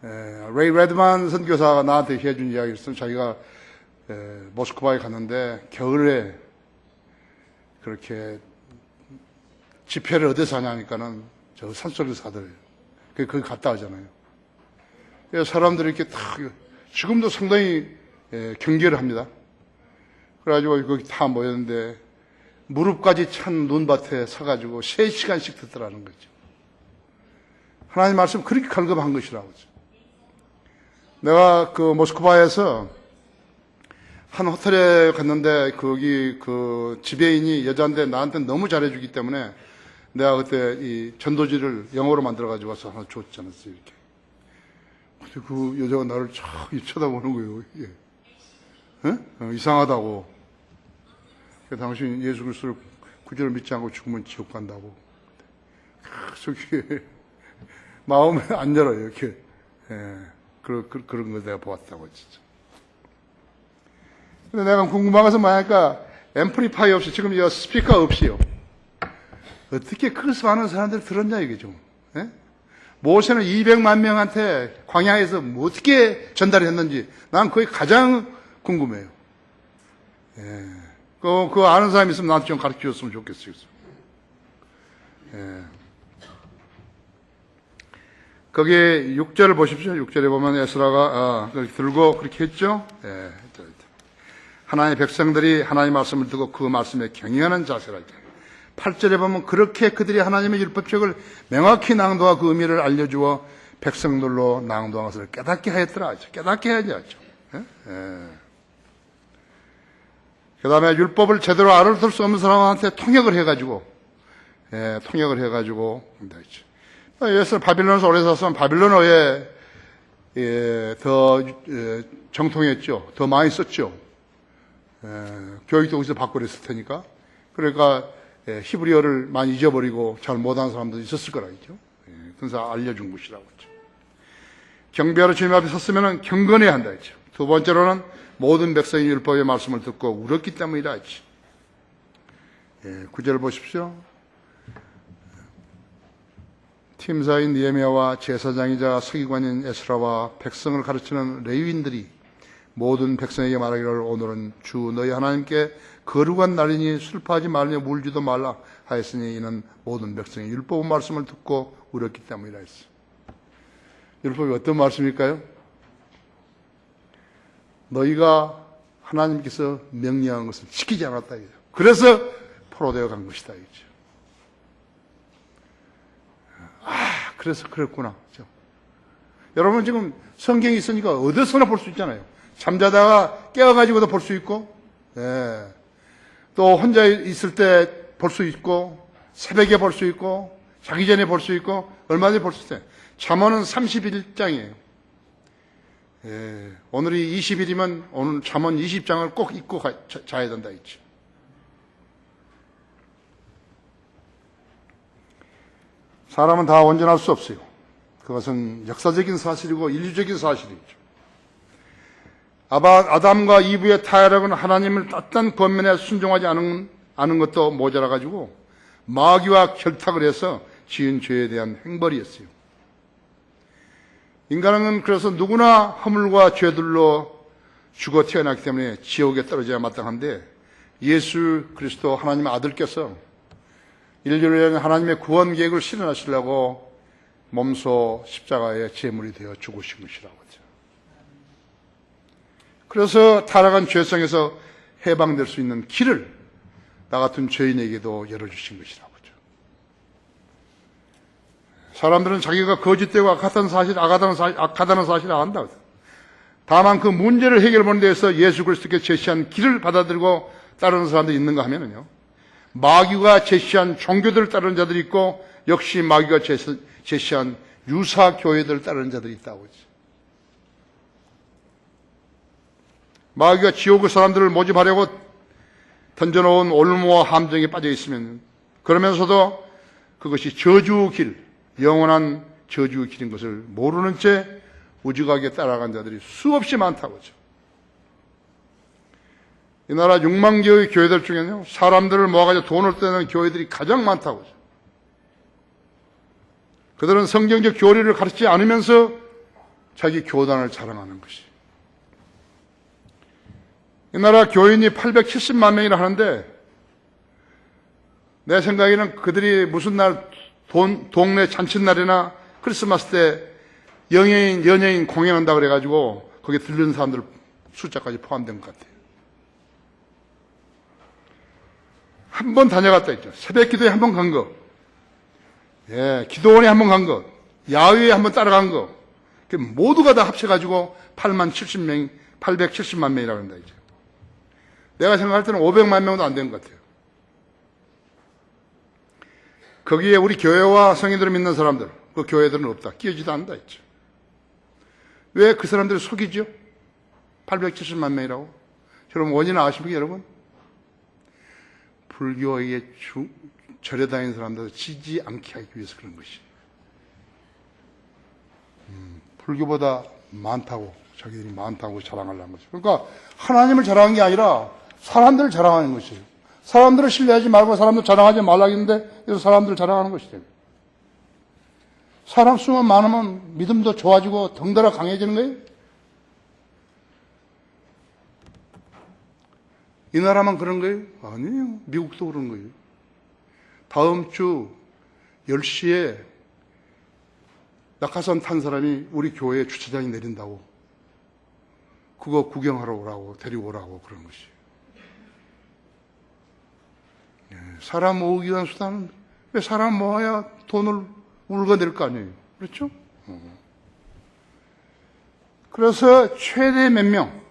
레이 레드만 선교사가 나한테 해준 이야기를 써서 자기가 모스크바에 갔는데 겨울에 그렇게 집회를 어디서 하냐니까는 저 산속에서 하더래요. 거기 갔다 하잖아요. 사람들이 이렇게 다 지금도 상당히 경계를 합니다. 그래가지고 거기 다 모였는데 무릎까지 찬 눈밭에 서가지고 3시간씩 듣더라는 거죠. 하나님 말씀 그렇게 갈급한 것이라고. 내가 그 모스크바에서 한 호텔에 갔는데 거기 그 지배인이 여자인데 나한테 너무 잘해주기 때문에 내가 그때 이 전도지를 영어로 만들어가지고 와서 하나 줬지 않았어요, 이렇게. 근데 그 여자가 나를 쫙 쳐다보는 거예요, 이게. 이상하다고. 당신 예수 그리스도를 구주를 믿지 않고 죽으면 지옥 간다고. 그게 마음에 안 열어요, 이렇게. 그런 걸 내가 보았다고, 진짜. 근데 내가 궁금한 것은 뭐냐니까, 앰플리파이 없이, 지금 이 스피커 없이요. 어떻게 그것을 많은 사람들이 들었냐, 이게 좀. 모세는 200만 명한테 광야에서 뭐 어떻게 전달을 했는지, 난 그게 가장 궁금해요. 그거 아는 사람이 있으면 나한테 좀 가르쳐 줬으면 좋겠어요. 거기에 6절을 보십시오. 6절에 보면 에스라가 그렇게 들고 그렇게 했죠. 하나님의 백성들이 하나님의 말씀을 듣고 그 말씀에 경외하는 자세라. 8절에 보면 그렇게 그들이 하나님의 율법책을 명확히 낭독하고 그 의미를 알려주어 백성들로 낭독한 것을 깨닫게 하였더라. 깨닫게 해야지 하죠. 그 다음에 율법을 제대로 알아들 수 없는 사람한테 통역을 해가지고 예수 바빌론에서 오래 살았으면 바빌론어에 더 정통했죠. 더 많이 썼죠. 교육도 거기서 받고 그랬을 테니까. 그러니까 히브리어를 많이 잊어버리고 잘 못하는 사람도 있었을 거라겠죠. 그래서 알려준 것이라고 했죠. 경배하러 주님 앞에 섰으면 경건해야 한다 했죠. 두 번째로는 모든 백성이 율법의 말씀을 듣고 울었기 때문이라 했죠. 9절 보십시오. 팀사인 느헤미야와 제사장이자 서기관인 에스라와 백성을 가르치는 레위인들이 모든 백성에게 말하기를 오늘은 주 너희 하나님께 거룩한 날이니 슬퍼하지 말며 울지도 말라 하였으니 이는 모든 백성이 율법 말씀을 듣고 울었기 때문이라 했어. 율법이 어떤 말씀일까요? 너희가 하나님께서 명령한 것을 지키지 않았다 이거죠. 그래서 포로되어 간 것이다 이거죠. 그래서 그랬구나. 여러분 지금 성경이 있으니까 어디서나 볼 수 있잖아요. 잠자다가 깨어가지고도 볼 수 있고, 또 혼자 있을 때 볼 수 있고, 새벽에 볼 수 있고 자기 전에 볼 수 있고 얼마든지 볼 수 있어요. 잠언은 31장이에요. 오늘이 20일이면 오늘 잠언 20장을 꼭 읽고 자야 된다 했죠. 사람은 다 온전할 수 없어요. 그것은 역사적인 사실이고 인류적인 사실이죠. 아담과 이브의 타락은 하나님을 따뜻한 권면에 순종하지 않은 것도 모자라가지고 마귀와 결탁을 해서 지은 죄에 대한 행벌이었어요. 인간은 그래서 누구나 허물과 죄들로 죽어 태어났기 때문에 지옥에 떨어져야 마땅한데 예수 그리스도 하나님의 아들께서 인류를 위한 하나님의 구원 계획을 실현하시려고 몸소 십자가의 제물이 되어 죽으신 것이라고 하죠. 그래서 타락한 죄성에서 해방될 수 있는 길을 나 같은 죄인에게도 열어주신 것이라고 하죠. 사람들은 자기가 거짓되고 악하다는 사실을 안다. 다만 그 문제를 해결하는 데에서 예수 그리스도께 제시한 길을 받아들이고 따르는 사람들이 있는가 하면요, 마귀가 제시한 종교들을 따르는 자들이 있고 역시 마귀가 제시한 유사 교회들을 따르는 자들이 있다고 하죠. 마귀가 지옥의 사람들을 모집하려고 던져놓은 올무와 함정에 빠져 있으면, 그러면서도 그것이 저주의 길, 영원한 저주의 길인 것을 모르는 채 우직하게 따라간 자들이 수없이 많다고 하죠. 이 나라 6만 개의 교회들 중에는요, 사람들을 모아가지고 돈을 떼는 교회들이 가장 많다고 하죠. 그들은 성경적 교리를 가르치지 않으면서 자기 교단을 자랑하는 것이. 이 나라 교인이 870만 명이라 하는데, 내 생각에는 그들이 무슨 날, 동네 잔칫날이나 크리스마스 때 연예인 공연한다 그래가지고 거기에 들르는 사람들 숫자까지 포함된 것 같아요. 한 번 다녀갔다 했죠. 새벽 기도에 한 번 간 거, 기도원에 한 번 간 거, 야외에 한 번 따라간 거, 모두가 다 합쳐가지고 870만 명이라고 한다 이제. 내가 생각할 때는 500만 명도 안 된 것 같아요. 거기에 우리 교회와 성인들을 믿는 사람들, 그 교회들은 없다. 끼어지도 않는다 했죠. 왜 그 사람들을 속이죠? 870만 명이라고. 여러분 원인을 아십니까, 여러분? 불교에 절에 다니는 사람들 지지 않게 하기 위해서 그런 것이. 불교보다 많다고, 자기들이 많다고 자랑하려는 거죠. 그러니까 하나님을 자랑한 게 아니라 사람들을 자랑하는 것이에요. 사람들을 신뢰하지 말고 사람들 자랑하지 말라 했는데, 그래서 사람들을 자랑하는 것이죠. 사람 수만 많으면 믿음도 좋아지고 덩달아 강해지는 거예요. 이 나라만 그런 거예요? 아니에요. 미국도 그런 거예요. 다음 주 10시에 낙하산 탄 사람이 우리 교회 주차장에 내린다고. 그거 구경하러 오라고, 데리고 오라고 그런 것이에요. 사람 모으기 위한 수단은, 왜 사람 모아야 돈을 울어낼 거 아니에요. 그렇죠? 그래서 최대 몇 명,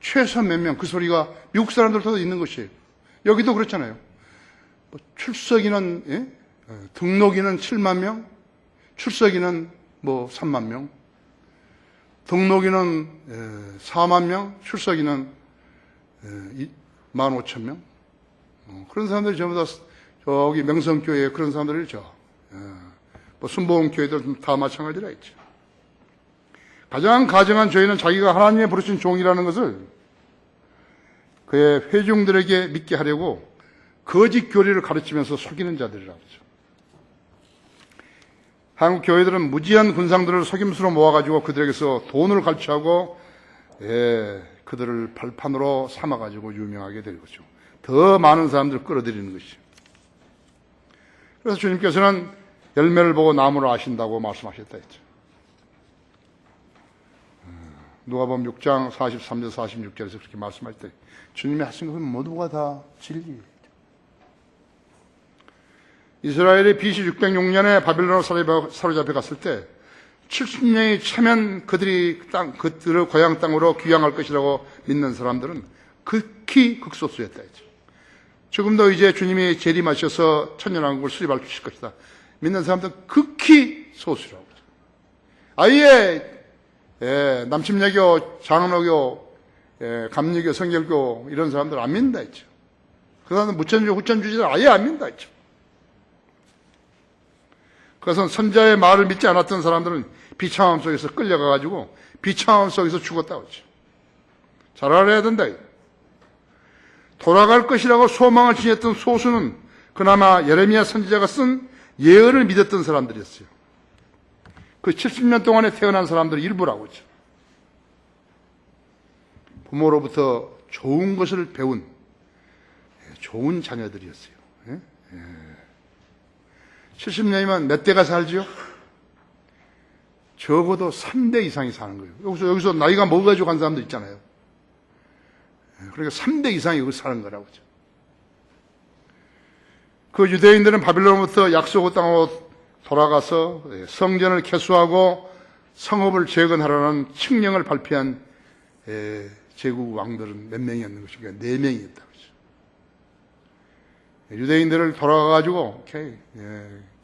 최소 몇 명, 그 소리가 미국 사람들도 있는 것이에요. 여기도 그렇잖아요. 출석인은, 등록인은 7만 명, 출석인은 3만 명, 등록인은 4만 명, 출석인은 15,000명. 그런 사람들이 전부 다 저기 명성교회 그런 사람들이죠. 순복음교회들 다 마찬가지라 했죠. 가장 가정한 죄인은 자기가 하나님의 부르신 종이라는 것을 그의 회중들에게 믿게 하려고 거짓 교리를 가르치면서 속이는 자들이라고 하죠. 한국 교회들은 무지한 군상들을 속임수로 모아가지고 그들에게서 돈을 갈취하고 그들을 발판으로 삼아가지고 유명하게 될 거죠. 더 많은 사람들을 끌어들이는 것이죠. 그래서 주님께서는 열매를 보고 나무를 아신다고 말씀하셨다 했죠. 누가복음 6장 43절 46절에서 그렇게 말씀할 때 주님이 하신 것은 모두가 다 진리예요. 이스라엘이 BC 606년에 바빌론으로 사로잡혀 갔을 때 70년이 차면 그들의 고향 땅으로 귀향할 것이라고 믿는 사람들은 극히 극소수였다 했죠. 지금도 이제 주님이 재림하셔서 천년왕국을 수립할 수 있을 것이다. 믿는 사람들은 극히 소수라고. 아예 남침여교, 장로교, 감리교, 성결교 이런 사람들 안 믿는다 했죠. 그 사람들 무천주, 후천주의들 아예 안 믿는다 했죠. 그래서 선자의 말을 믿지 않았던 사람들은 비참함 속에서 끌려가가지고 비참함 속에서 죽었다고 했죠. 잘 알아야 된다. 돌아갈 것이라고 소망을 지녔던 소수는 그나마 예레미야 선지자가 쓴 예언을 믿었던 사람들이었어요. 그 70년 동안에 태어난 사람들의 일부라고 했죠. 부모로부터 좋은 것을 배운 좋은 자녀들이었어요. 70년이면 몇 대가 살지요? 적어도 3대 이상이 사는 거예요. 여기서 나이가 먹어가지고 간 사람도 있잖아요. 그러니까 3대 이상이 여기서 사는 거라고 하죠. 그 유대인들은 바빌론으로부터 약속의 땅으로 돌아가서 성전을 개수하고 성읍을 재건하라는 칙령을 발표한 제국 왕들은 몇 명이었는 것인가? 4명이었다고 하죠. 유대인들을 돌아가가지고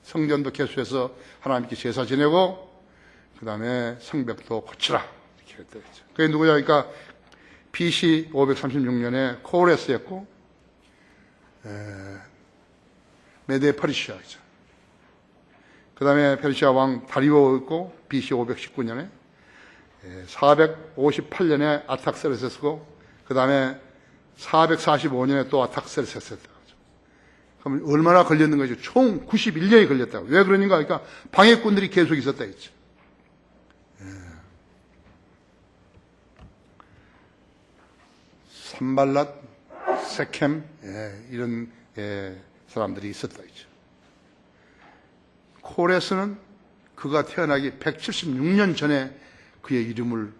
성전도 개수해서 하나님께 제사 지내고 그 다음에 성벽도 고치라 이렇게 했다 했죠. 그게 누구냐? 그러니까 BC 536년에 코레스였고 메데 페르시아죠. 그 다음에 페르시아 왕 다리오였고 BC 519년에 458년에 아탁세르세스고 그 다음에 445년에 또 아탁세르세스였다. 그럼 얼마나 걸렸는 거죠? 총 91년이 걸렸다고. 왜 그러는가? 그러니까 방해꾼들이 계속 있었다 했죠. 산발랏, 세켐 이런 사람들이 있었다 했죠. 코레스는 그가 태어나기 176년 전에 그의 이름을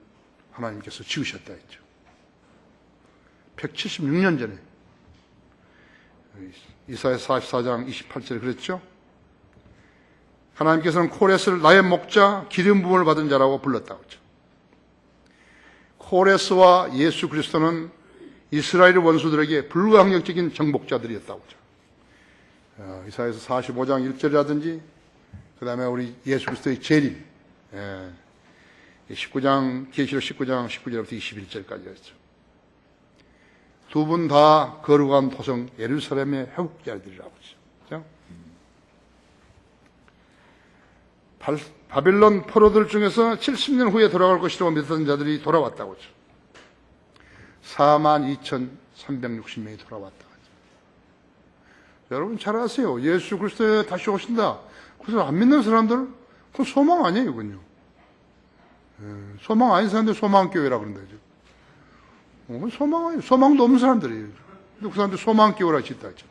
하나님께서 지으셨다 했죠. 176년 전에. 이사야 44장 28절에 그랬죠. 하나님께서는 코레스를 나의 목자 기름 부음을 받은 자라고 불렀다고 했죠. 코레스와 예수 그리스도는 이스라엘 원수들에게 불가항력적인 정복자들이었다고 했죠. 이사야서 45장 1절이라든지 그 다음에 우리 예수 그리스도의 재림 19장 계시록 19장 19절부터 21절까지였죠. 두 분 다 거룩한 토성 예루살렘의 회복자들이라고 했죠. 바빌론 포로들 중에서 70년 후에 돌아갈 것이라고 믿었던 자들이 돌아왔다고 했죠. 42,360명이 돌아왔다고 했죠. 여러분 잘 아세요. 예수 그리스도 다시 오신다. 그래서 안 믿는 사람들 그건 소망 아니에요. 그건요. 소망 아닌 사람들 소망교회라고 그런다죠. 소망 아니에요. 소망도 없는 사람들이에요. 근데 그 사람들 소망교회라 짓다 했죠.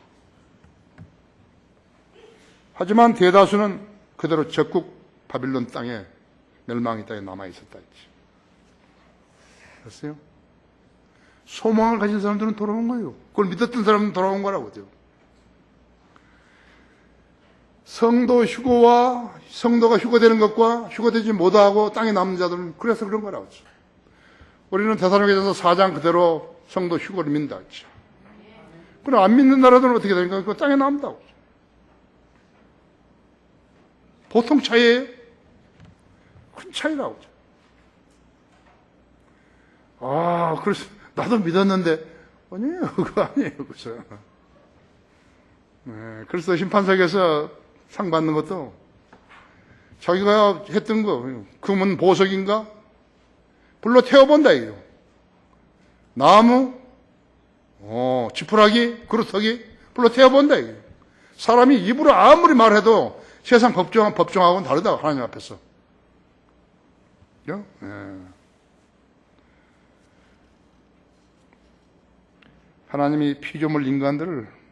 하지만 대다수는 그대로 적국 바빌론 땅에 멸망의 땅에 남아있었다 했지. 알았어요? 소망을 가진 사람들은 돌아온 거예요. 그걸 믿었던 사람은 돌아온 거라고요. 성도 휴거와 성도가 휴거되는 것과 휴거되지 못하고 땅에 남는 자들은 그래서 그런 거라고 했죠. 우리는 데살로니가서 4장 그대로 성도 휴거를 믿는다 했죠. 그럼 안 믿는 나라들은 어떻게 되니까 그 땅에 남는다고 했죠. 보통 차이예요? 큰 차이라고 했죠. 그래서 나도 믿었는데 아니에요. 그거 아니에요. 그죠? 그래서 심판석에서 상 받는 것도 자기가 했던 거 금은 보석인가? 불로 태워본다 이거. 나무, 지푸라기, 그루터기 불로 태워본다 이거. 사람이 입으로 아무리 말해도 세상 법정하고는 다르다 하나님 앞에서. 그죠? 하나님이 피조물 인간들을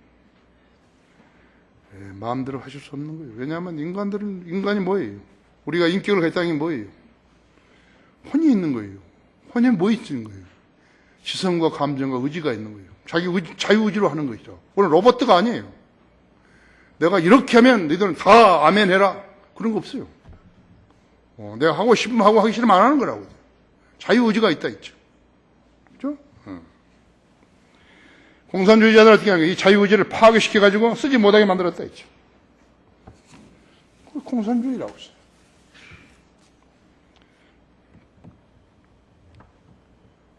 마음대로 하실 수 없는 거예요. 왜냐하면 인간이 뭐예요? 우리가 인격을 가졌다는 게 뭐예요? 혼이 있는 거예요. 혼에 뭐 있는 거예요? 지성과 감정과 의지가 있는 거예요. 자유의지로 하는 거죠. 오늘 로봇가 아니에요. 내가 이렇게 하면 너희들은 다 아멘 해라. 그런 거 없어요. 내가 하고 싶으면 하고 하기 싫으면 안 하는 거라고. 자유의지가 있다 있죠. 그죠? 공산주의자들 어떻게 하는 거예요? 이 자유의지를 파괴시켜가지고 쓰지 못하게 만들었다 했죠. 그걸 공산주의라고 했어요.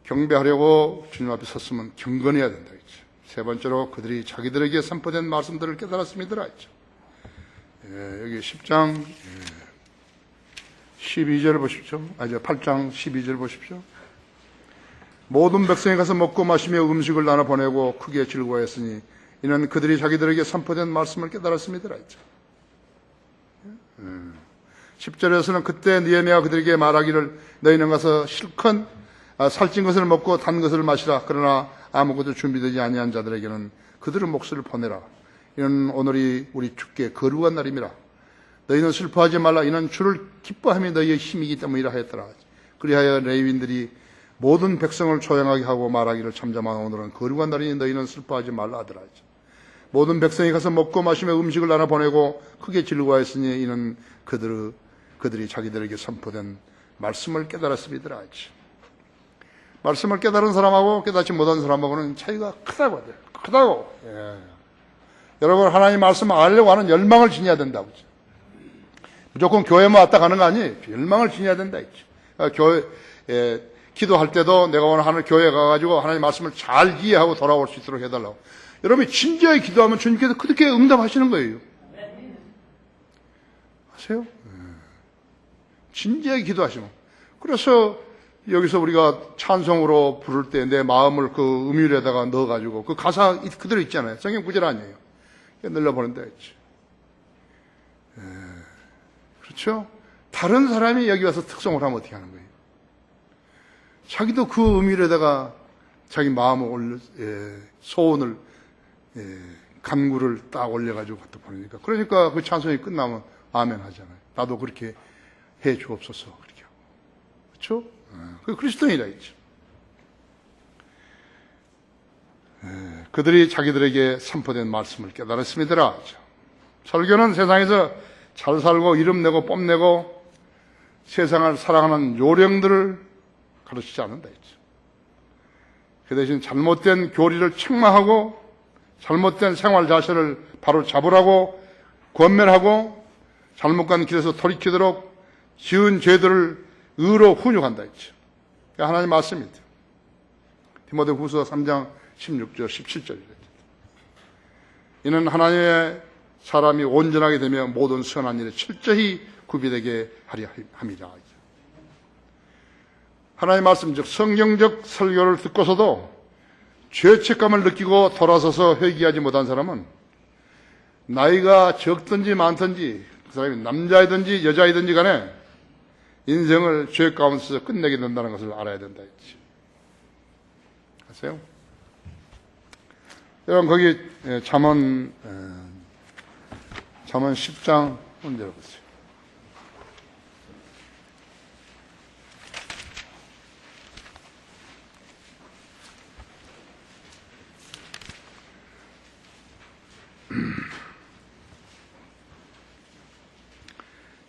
경배하려고 주님 앞에 섰으면 경건해야 된다 했죠. 세 번째로 그들이 자기들에게 선포된 말씀들을 깨달았음이더라 했죠. 여기 10장 12절 보십시오. 8장 12절 보십시오. 모든 백성이 가서 먹고 마시며 음식을 나눠 보내고 크게 즐거워했으니 이는 그들이 자기들에게 선포된 말씀을 깨달았음이더라 했죠. 10절에서는 그때 느헤미야가 그들에게 말하기를 너희는 가서 실컷 살찐 것을 먹고 단 것을 마시라. 그러나 아무것도 준비되지 아니한 자들에게는 그들의 몫을 보내라. 이는 오늘이 우리 주께 거룩한 날임이라. 너희는 슬퍼하지 말라. 이는 주를 기뻐함이 너희의 힘이기 때문이라 하였더라. 그리하여 레위인들이 모든 백성을 조용하게 하고 말하기를 참자만 오늘은 거룩한 날이니 너희는 슬퍼하지 말라 하더라. 모든 백성이 가서 먹고 마시며 음식을 나눠 보내고 크게 즐거워했으니 이는 그들이 자기들에게 선포된 말씀을 깨달았음이더라. 말씀을 깨달은 사람하고 깨닫지 못한 사람하고는 차이가 크다고 하죠. 크다고. 여러분, 하나님 말씀을 알려고 하는 열망을 지녀야 된다고. 무조건 교회만 왔다 가는 거 아니에요. 열망을 지녀야 된다. 교회, 기도할 때도 내가 오늘 하는 교회에 가가지고 하나님 말씀을 잘 이해하고 돌아올 수 있도록 해달라고. 여러분이 진지하게 기도하면 주님께서 그렇게 응답하시는 거예요. 아세요? 진지하게 기도하시면. 그래서 여기서 우리가 찬송으로 부를 때 내 마음을 그 음율에다가 넣어가지고 그 가사 그대로 있잖아요. 성경 구절 아니에요. 늘려보낸다 했지. 그렇죠? 다른 사람이 여기 와서 특송을 하면 어떻게 하는 거예요? 자기도 그 음율에다가 자기 마음을 소원을 간구를 딱 올려가지고 갖다 보내니까 그러니까 그 찬송이 끝나면 아멘 하잖아요. 나도 그렇게 해 주옵소서 그렇게 하고. 그렇죠? 그 그리스도인이라 했죠. 그들이 자기들에게 선포된 말씀을 깨달았음이더라. 설교는 세상에서 잘 살고 이름 내고 뽐내고 세상을 사랑하는 요령들을 가르치지 않는다 했죠. 그 대신 잘못된 교리를 책망하고 잘못된 생활 자세를 바로 잡으라고 권면하고 잘못 간 길에서 돌이키도록 지은 죄들을 의로 훈육한다 했죠. 하나님 말씀입니다. 디모데후서 3장 16절 17절입니다. 이는 하나님의 사람이 온전하게 되며 모든 선한 일에 철저히 구비되게 하려 함이라. 하나님의 말씀, 즉 성경적 설교를 듣고서도 죄책감을 느끼고 돌아서서 회개하지 못한 사람은 나이가 적든지 많든지 그 사람이 남자이든지 여자이든지 간에 인생을 죄 가운데서 끝내게 된다는 것을 알아야 된다 했지. 아세요? 여러분 거기 잠언 10장 한번 열어보세요.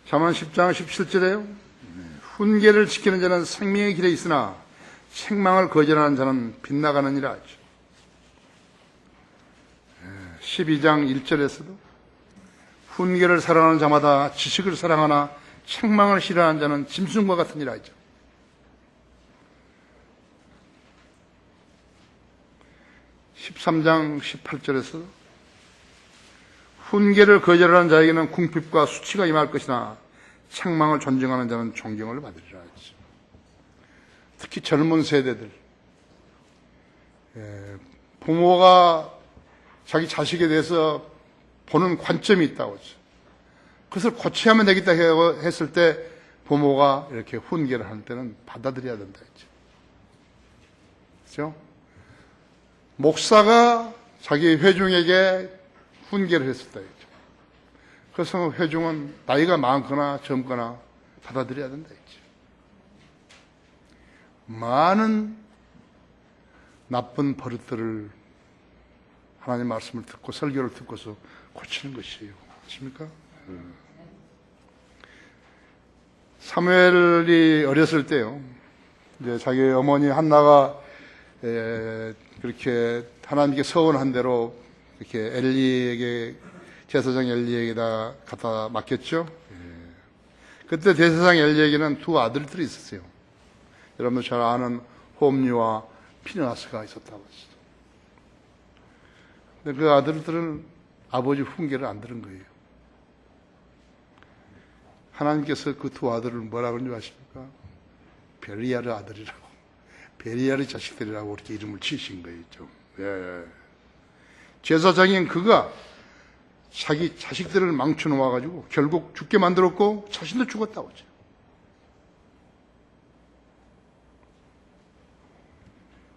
잠언 10장 17절에요. 훈계를 지키는 자는 생명의 길에 있으나 책망을 거절하는 자는 빗나가느니라 하죠. 12장 1절에서도 훈계를 사랑하는 자마다 지식을 사랑하나 책망을 싫어하는 자는 짐승과 같으니라 하죠. 13장 18절에서 훈계를 거절하는 자에게는 궁핍과 수치가 임할 것이나 책망을 존중하는 자는 존경을 받으리라 하죠. 특히 젊은 세대들, 부모가 자기 자식에 대해서 보는 관점이 있다고 하죠. 그것을 고쳐야만 되겠다 했을 때 부모가 이렇게 훈계를 할 때는 받아들여야 된다 했죠. 그렇죠? 목사가 자기 회중에게 훈계를 했었다 했죠. 그래서 회중은 나이가 많거나 젊거나 받아들여야 된다 했죠. 많은 나쁜 버릇들을 하나님 말씀을 듣고 설교를 듣고서 고치는 것이에요. 아십니까? 사무엘이 어렸을 때요. 이제 자기 어머니 한나가 그렇게 하나님께 서원한 대로 이렇게 엘리에게 제사장 엘리에게다 갖다 맡겼죠. 그때 제사장 엘리에게는 두 아들들이 있었어요. 여러분들 잘 아는 홈리와 피느하스가 있었다고 했어요. 근데 그 아들들은 아버지 훈계를 안 들은 거예요. 하나님께서 그 두 아들을 뭐라고 그러는지 아십니까? 베리아르 아들이라고, 베리아르 자식들이라고 이렇게 이름을 지으신 거예요. 좀. 예. 제사장인 그가 자기 자식들을 망쳐놓아가지고 결국 죽게 만들었고 자신도 죽었다고 하죠.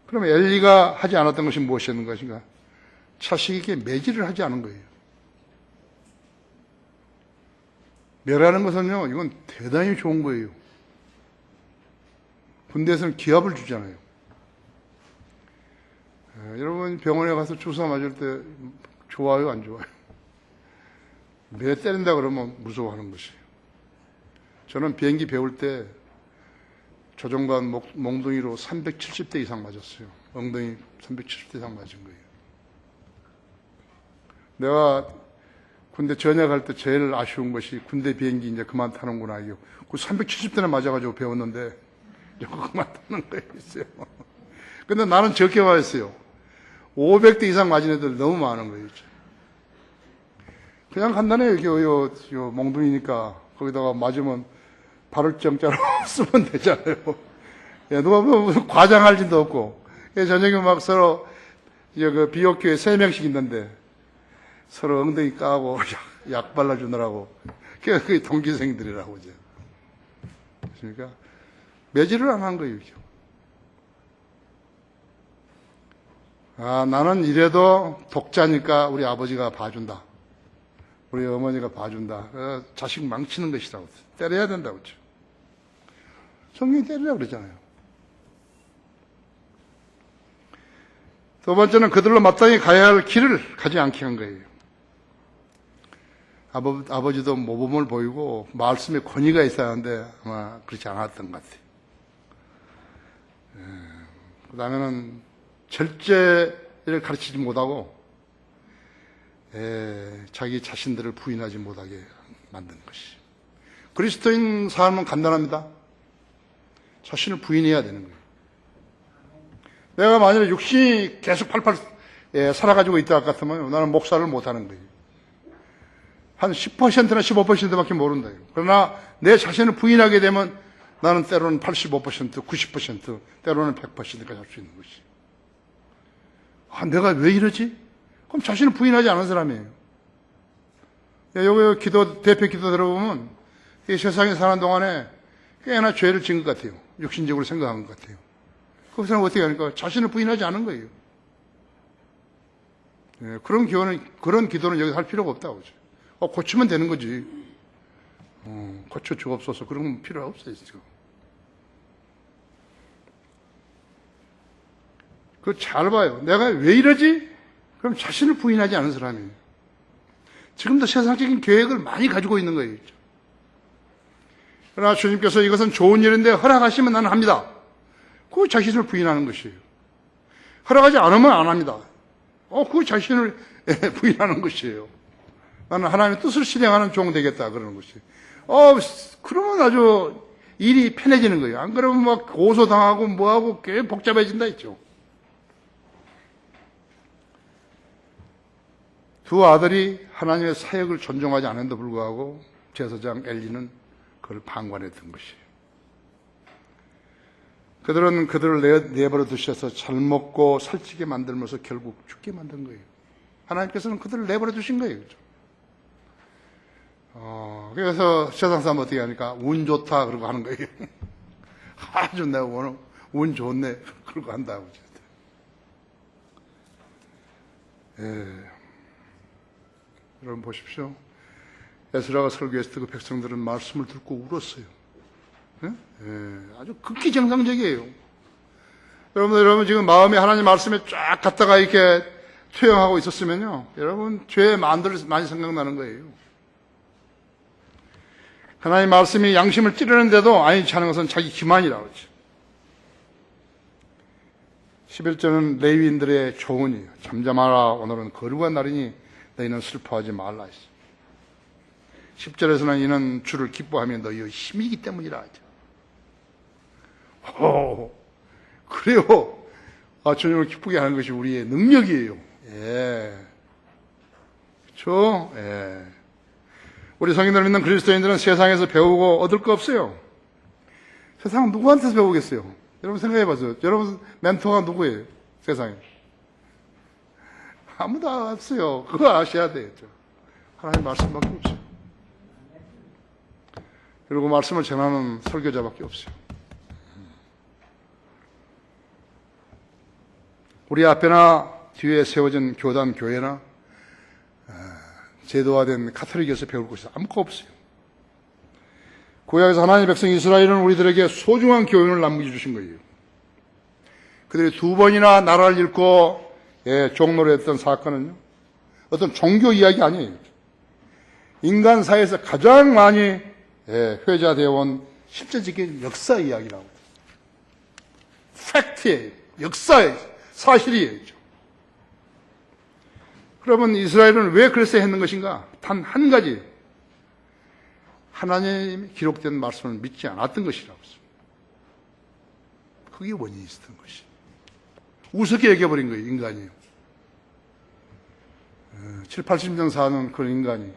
그러면 엘리가 하지 않았던 것이 무엇이었는 것인가? 자식에게 매질을 하지 않은 거예요. 매라는 것은요, 이건 대단히 좋은 거예요. 군대에서는 기합을 주잖아요. 여러분 병원에 가서 주사 맞을 때 좋아요, 안 좋아요? 매 때린다 그러면 무서워하는 것이에요. 저는 비행기 배울 때 조종관 몽둥이로 370대 이상 맞았어요. 엉덩이 370대 이상 맞은 거예요. 내가 군대 전역할 때 제일 아쉬운 것이 군대 비행기 이제 그만 타는구나. 그 370대나 맞아가지고 배웠는데 이거 그만 타는 거예요. 근데 나는 적게 맞았어요. 500대 이상 맞은 애들 너무 많은 거예요. 그냥 간단해요. 요 몽둥이니까 거기다가 맞으면 발을정자로 쓰면 되잖아요. 누가 무슨 과장할 일도 없고. 저녁에 막 서로 그 비옥교에 3명씩 있는데 서로 엉덩이 까고 약 발라주느라고. 그게 동기생들이라고 이제. 그러니까 매질을 안 한 거예요. 나는 이래도 독자니까 우리 아버지가 봐준다. 우리 어머니가 봐준다. 자식 망치는 것이라고. 때려야 된다고 그랬죠. 성경이 때리라고 그러잖아요. 두 번째는 그들로 마땅히 가야 할 길을 가지 않게 한 거예요. 아버지도 모범을 보이고 말씀에 권위가 있어야 하는데 아마 그렇지 않았던 것 같아요. 그 다음에는 절제를 가르치지 못하고 자기 자신들을 부인하지 못하게 만든 것이. 그리스도인 삶은 간단합니다. 자신을 부인해야 되는 거예요. 내가 만약에 육신이 계속 팔팔 살아가지고 있다 같으면 나는 목사를 못하는 거예요. 한 10%나 15%밖에 모른다. 그러나 내 자신을 부인하게 되면 나는 때로는 85%, 90%, 때로는 100%까지 할 수 있는 것이. 내가 왜 이러지? 그럼 자신을 부인하지 않은 사람이에요. 여기 대표 기도 들어보면 이 세상에 사는 동안에 꽤나 죄를 지은 것 같아요. 육신적으로 생각한 것 같아요. 그 사람 어떻게 하니까 자신을 부인하지 않은 거예요. 그런 기도는 여기서 할 필요가 없다고 하죠. 고치면 되는 거지. 고쳐 주옵소서. 그런 건 필요 없어요, 지금. 그거 잘 봐요. 내가 왜 이러지? 그럼 자신을 부인하지 않은 사람이에요. 지금도 세상적인 계획을 많이 가지고 있는 거예요. 그러나 주님께서 이것은 좋은 일인데 허락하시면 나는 합니다. 그 자신을 부인하는 것이에요. 허락하지 않으면 안 합니다. 그 자신을 부인하는 것이에요. 나는 하나님의 뜻을 실행하는 종 되겠다 그러는 것이에요. 그러면 아주 일이 편해지는 거예요. 안 그러면 막 고소당하고 뭐하고 꽤 복잡해진다 했죠. 두 아들이 하나님의 사역을 존중하지 않은데도 불구하고 제사장 엘리는 그걸 방관했던 것이에요. 그들은 그들을 내버려 두셔서 잘 먹고 살찌게 만들면서 결국 죽게 만든 거예요. 하나님께서는 그들을 내버려 두신 거예요. 그렇죠? 그래서 세상 사람 어떻게 하니까 운 좋다 그러고 하는 거예요. 아주 내가 오늘 운 좋네 그러고 한다고. 여러분 보십시오. 에스라가 설교했을 때 그 백성들은 말씀을 듣고 울었어요. 아주 극히 정상적이에요. 여러분 지금 마음이 하나님 말씀에 쫙 갔다가 이렇게 투영하고 있었으면요, 여러분 죄의 만들을 많이 생각나는 거예요. 하나님 말씀이 양심을 찌르는데도 아니지 않은 것은 자기 기만이라고 하죠. 11절은 레위인들의 조언이에요. 잠잠하라, 오늘은 거룩한 날이니 너희는 슬퍼하지 말라 했어요. 10절에서는 이는 주를 기뻐하며 너희의 힘이기 때문이라 하죠. 그래요. 주님을 기쁘게 하는 것이 우리의 능력이에요. 예. 그렇죠? 예. 우리 성인들 믿는 그리스도인들은 세상에서 배우고 얻을 거 없어요. 세상은 누구한테서 배우겠어요? 여러분 생각해봐서 여러분 멘토가 누구예요? 세상에 아무도 없어요. 그거 아셔야 돼요. 하나님 말씀밖에 없어요. 그리고 말씀을 전하는 설교자밖에 없어요. 우리 앞에나 뒤에 세워진 교단, 교회나 제도화된 카톨릭에서 배울 것이 아무것도 없어요. 구약에서 하나님의 백성 이스라엘은 우리들에게 소중한 교훈을 남겨주신 거예요. 그들이 2번이나 나라를 잃고 종로를 했던 사건은요, 어떤 종교 이야기 아니에요. 인간 사회에서 가장 많이 회자되어 온 실제적인 역사 이야기라고. 팩트예요. 역사예요. 사실이에요. 그러면 이스라엘은 왜 그래서 했는 것인가? 단 한 가지. 하나님이 기록된 말씀을 믿지 않았던 것이라고 했습니다. 그게 원인이 있었던 것이. 우습게 여겨버린 거예요, 인간이요. 7, 80년 사는 그런 인간이,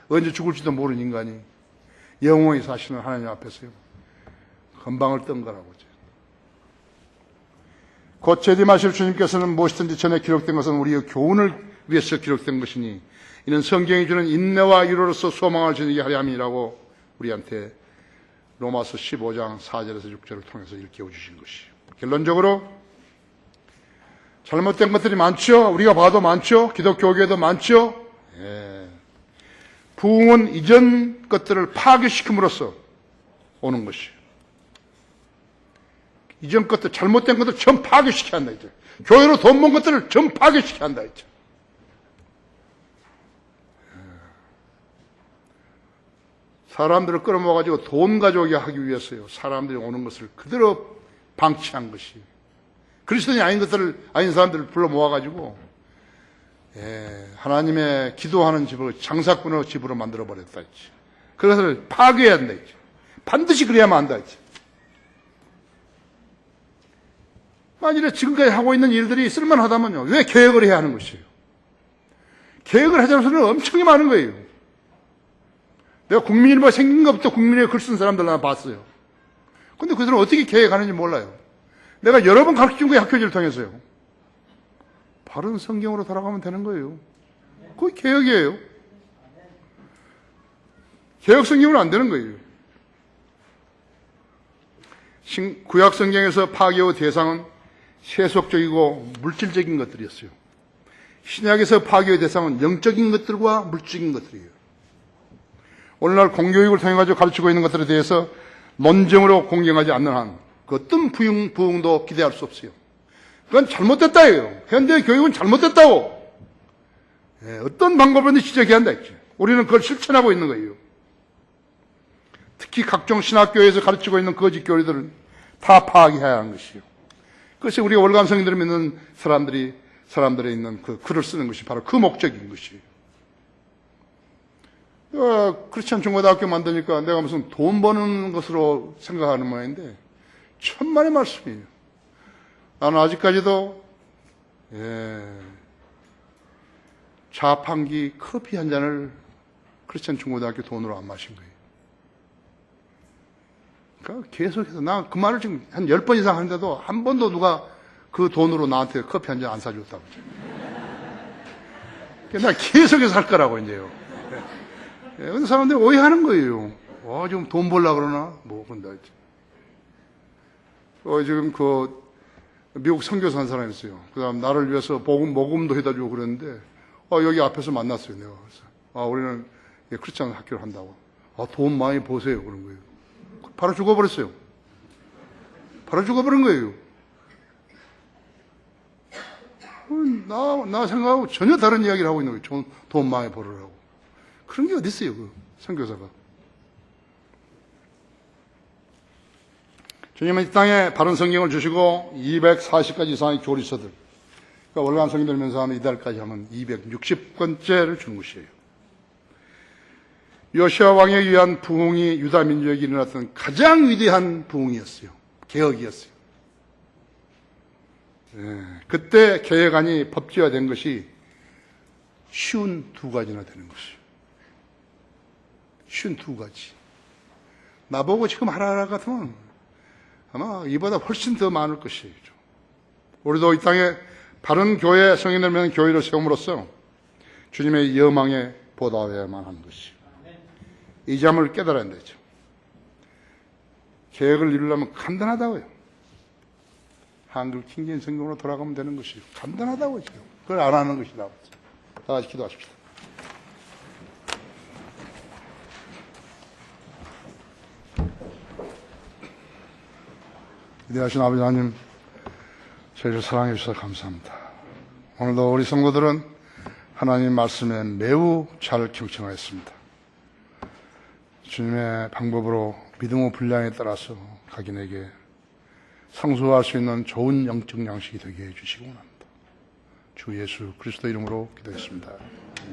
언제 죽을지도 모르는 인간이 영원히 사시는 하나님 앞에서요, 건방을 뜬 거라고. 곧 재림하실 주님께서는 무엇이든지 전에 기록된 것은 우리의 교훈을 위해서 기록된 것이니 이는 성경이 주는 인내와 위로로서 소망을 지니게 하려 함이라고 우리한테 로마서 15장 4절에서 6절을 통해서 일깨워 주신 것이에요. 결론적으로 잘못된 것들이 많죠. 우리가 봐도 많죠. 기독교계에도 많죠. 부흥은 이전 것들을 파괴시킴으로써 오는 것이에요. 이전 것들, 잘못된 것들 전 파괴시켜야 한다 했죠. 교회로 돈 번 것들을 전 파괴시켜야 한다 했죠. 사람들을 끌어모아가지고 돈 가져오게 하기 위해서요, 사람들이 오는 것을 그대로 방치한 것이, 그리스도인이 아닌 사람들을 불러 모아가지고 하나님의 기도하는 집을 장사꾼의 집으로 만들어버렸다 했지. 그것을 파괴해야 한다 했지. 반드시 그래야만 한다 했지. 만일에 지금까지 하고 있는 일들이 쓸만하다면요, 왜 개혁을 해야 하는 것이에요? 개혁을 하자는 소리는 엄청 많은 거예요. 내가 국민일보 생긴 것부터 국민일보 글 쓴 사람들 하나 봤어요. 근데 그들은 어떻게 개혁하는지 몰라요. 내가 여러 번 가르친 거예요, 학교지를 통해서요. 바른 성경으로 돌아가면 되는 거예요. 그게 개혁이에요. 개혁 성경은 안 되는 거예요. 구약 성경에서 파괴의 대상은 세속적이고 물질적인 것들이었어요. 신약에서 파괴의 대상은 영적인 것들과 물질적인 것들이에요. 오늘날 공교육을 통해 가지고 가르치고 있는 것들에 대해서 논쟁으로 공경하지 않는 한 그 어떤 부흥도 기대할 수 없어요. 그건 잘못됐다예요. 현대 교육은 잘못됐다고. 어떤 방법으로든 지적해야 한다 했죠. 우리는 그걸 실천하고 있는 거예요. 특히 각종 신학교에서 가르치고 있는 거짓 교리들은 다 파괴해야 하는 것이요. 그것이 우리 월간 성인들을 믿는 사람들에 있는 그 글을 쓰는 것이 바로 그 목적인 것이에요. 크리스천 중고등학교 만드니까 내가 무슨 돈 버는 것으로 생각하는 모양인데 천만의 말씀이에요. 나는 아직까지도 자판기 커피 한 잔을 크리스천 중고등학교 돈으로 안 마신 거예요. 그러니까 계속해서 나 그 말을 지금 한 10번 이상 하는데도 한 번도 누가 그 돈으로 나한테 커피 한 잔 안 사줬다고. 내가 계속해서 할 거라고 이제요. 근데 사람들이 오해하는 거예요. 지금 돈 벌려고 그러나? 근다. 지금 미국 선교사 한 사람이 있어요. 그 다음 나를 위해서 모금도 해다 주고 그랬는데, 여기 앞에서 만났어요, 내가. 그래서, 우리는 크리스찬 학교를 한다고. 돈 많이 버세요. 그런 거예요. 바로 죽어버렸어요. 바로 죽어버린 거예요. 나 생각하고 전혀 다른 이야기를 하고 있는 거예요. 돈 많이 벌으라고. 그런 게 어디 있어요, 그 선교사가. 주님은 이 땅에 바른 성경을 주시고 240가지 이상의 교리서들, 그러니까 월간 성경 들면서 하면 이달까지 하면 260권째를 준 것이에요. 요시아 왕에 의한 부흥이 유다 민족에게 일어났던 가장 위대한 부흥이었어요. 개혁이었어요. 그때 개혁안이 법제화된 것이 쉬운 두 가지나 되는 것이에요. 쉬운 두 가지. 나보고 지금 하라 같으면 아마 이보다 훨씬 더 많을 것이에요. 우리도 이 땅에 바른 교회, 성인을 맺는 교회를 세움으로써 주님의 여망에 보답해야만 하는 것이에요. 이 점을 깨달아야 되죠. 계획을 이루려면 간단하다고요. 한글 킹제임 성경으로 돌아가면 되는 것이에요. 간단하다고요. 그걸 안 하는 것이다. 다 같이 기도하십시다. 위대하신 아버지 하나님, 저희를 사랑해 주셔서 감사합니다. 오늘도 우리 성도들은 하나님 말씀에 매우 잘 경청하였습니다. 주님의 방법으로 믿음의 분량에 따라서 각인에게 상소할 수 있는 좋은 영적 양식이 되게 해주시기 원합니다. 주 예수 그리스도 이름으로 기도했습니다.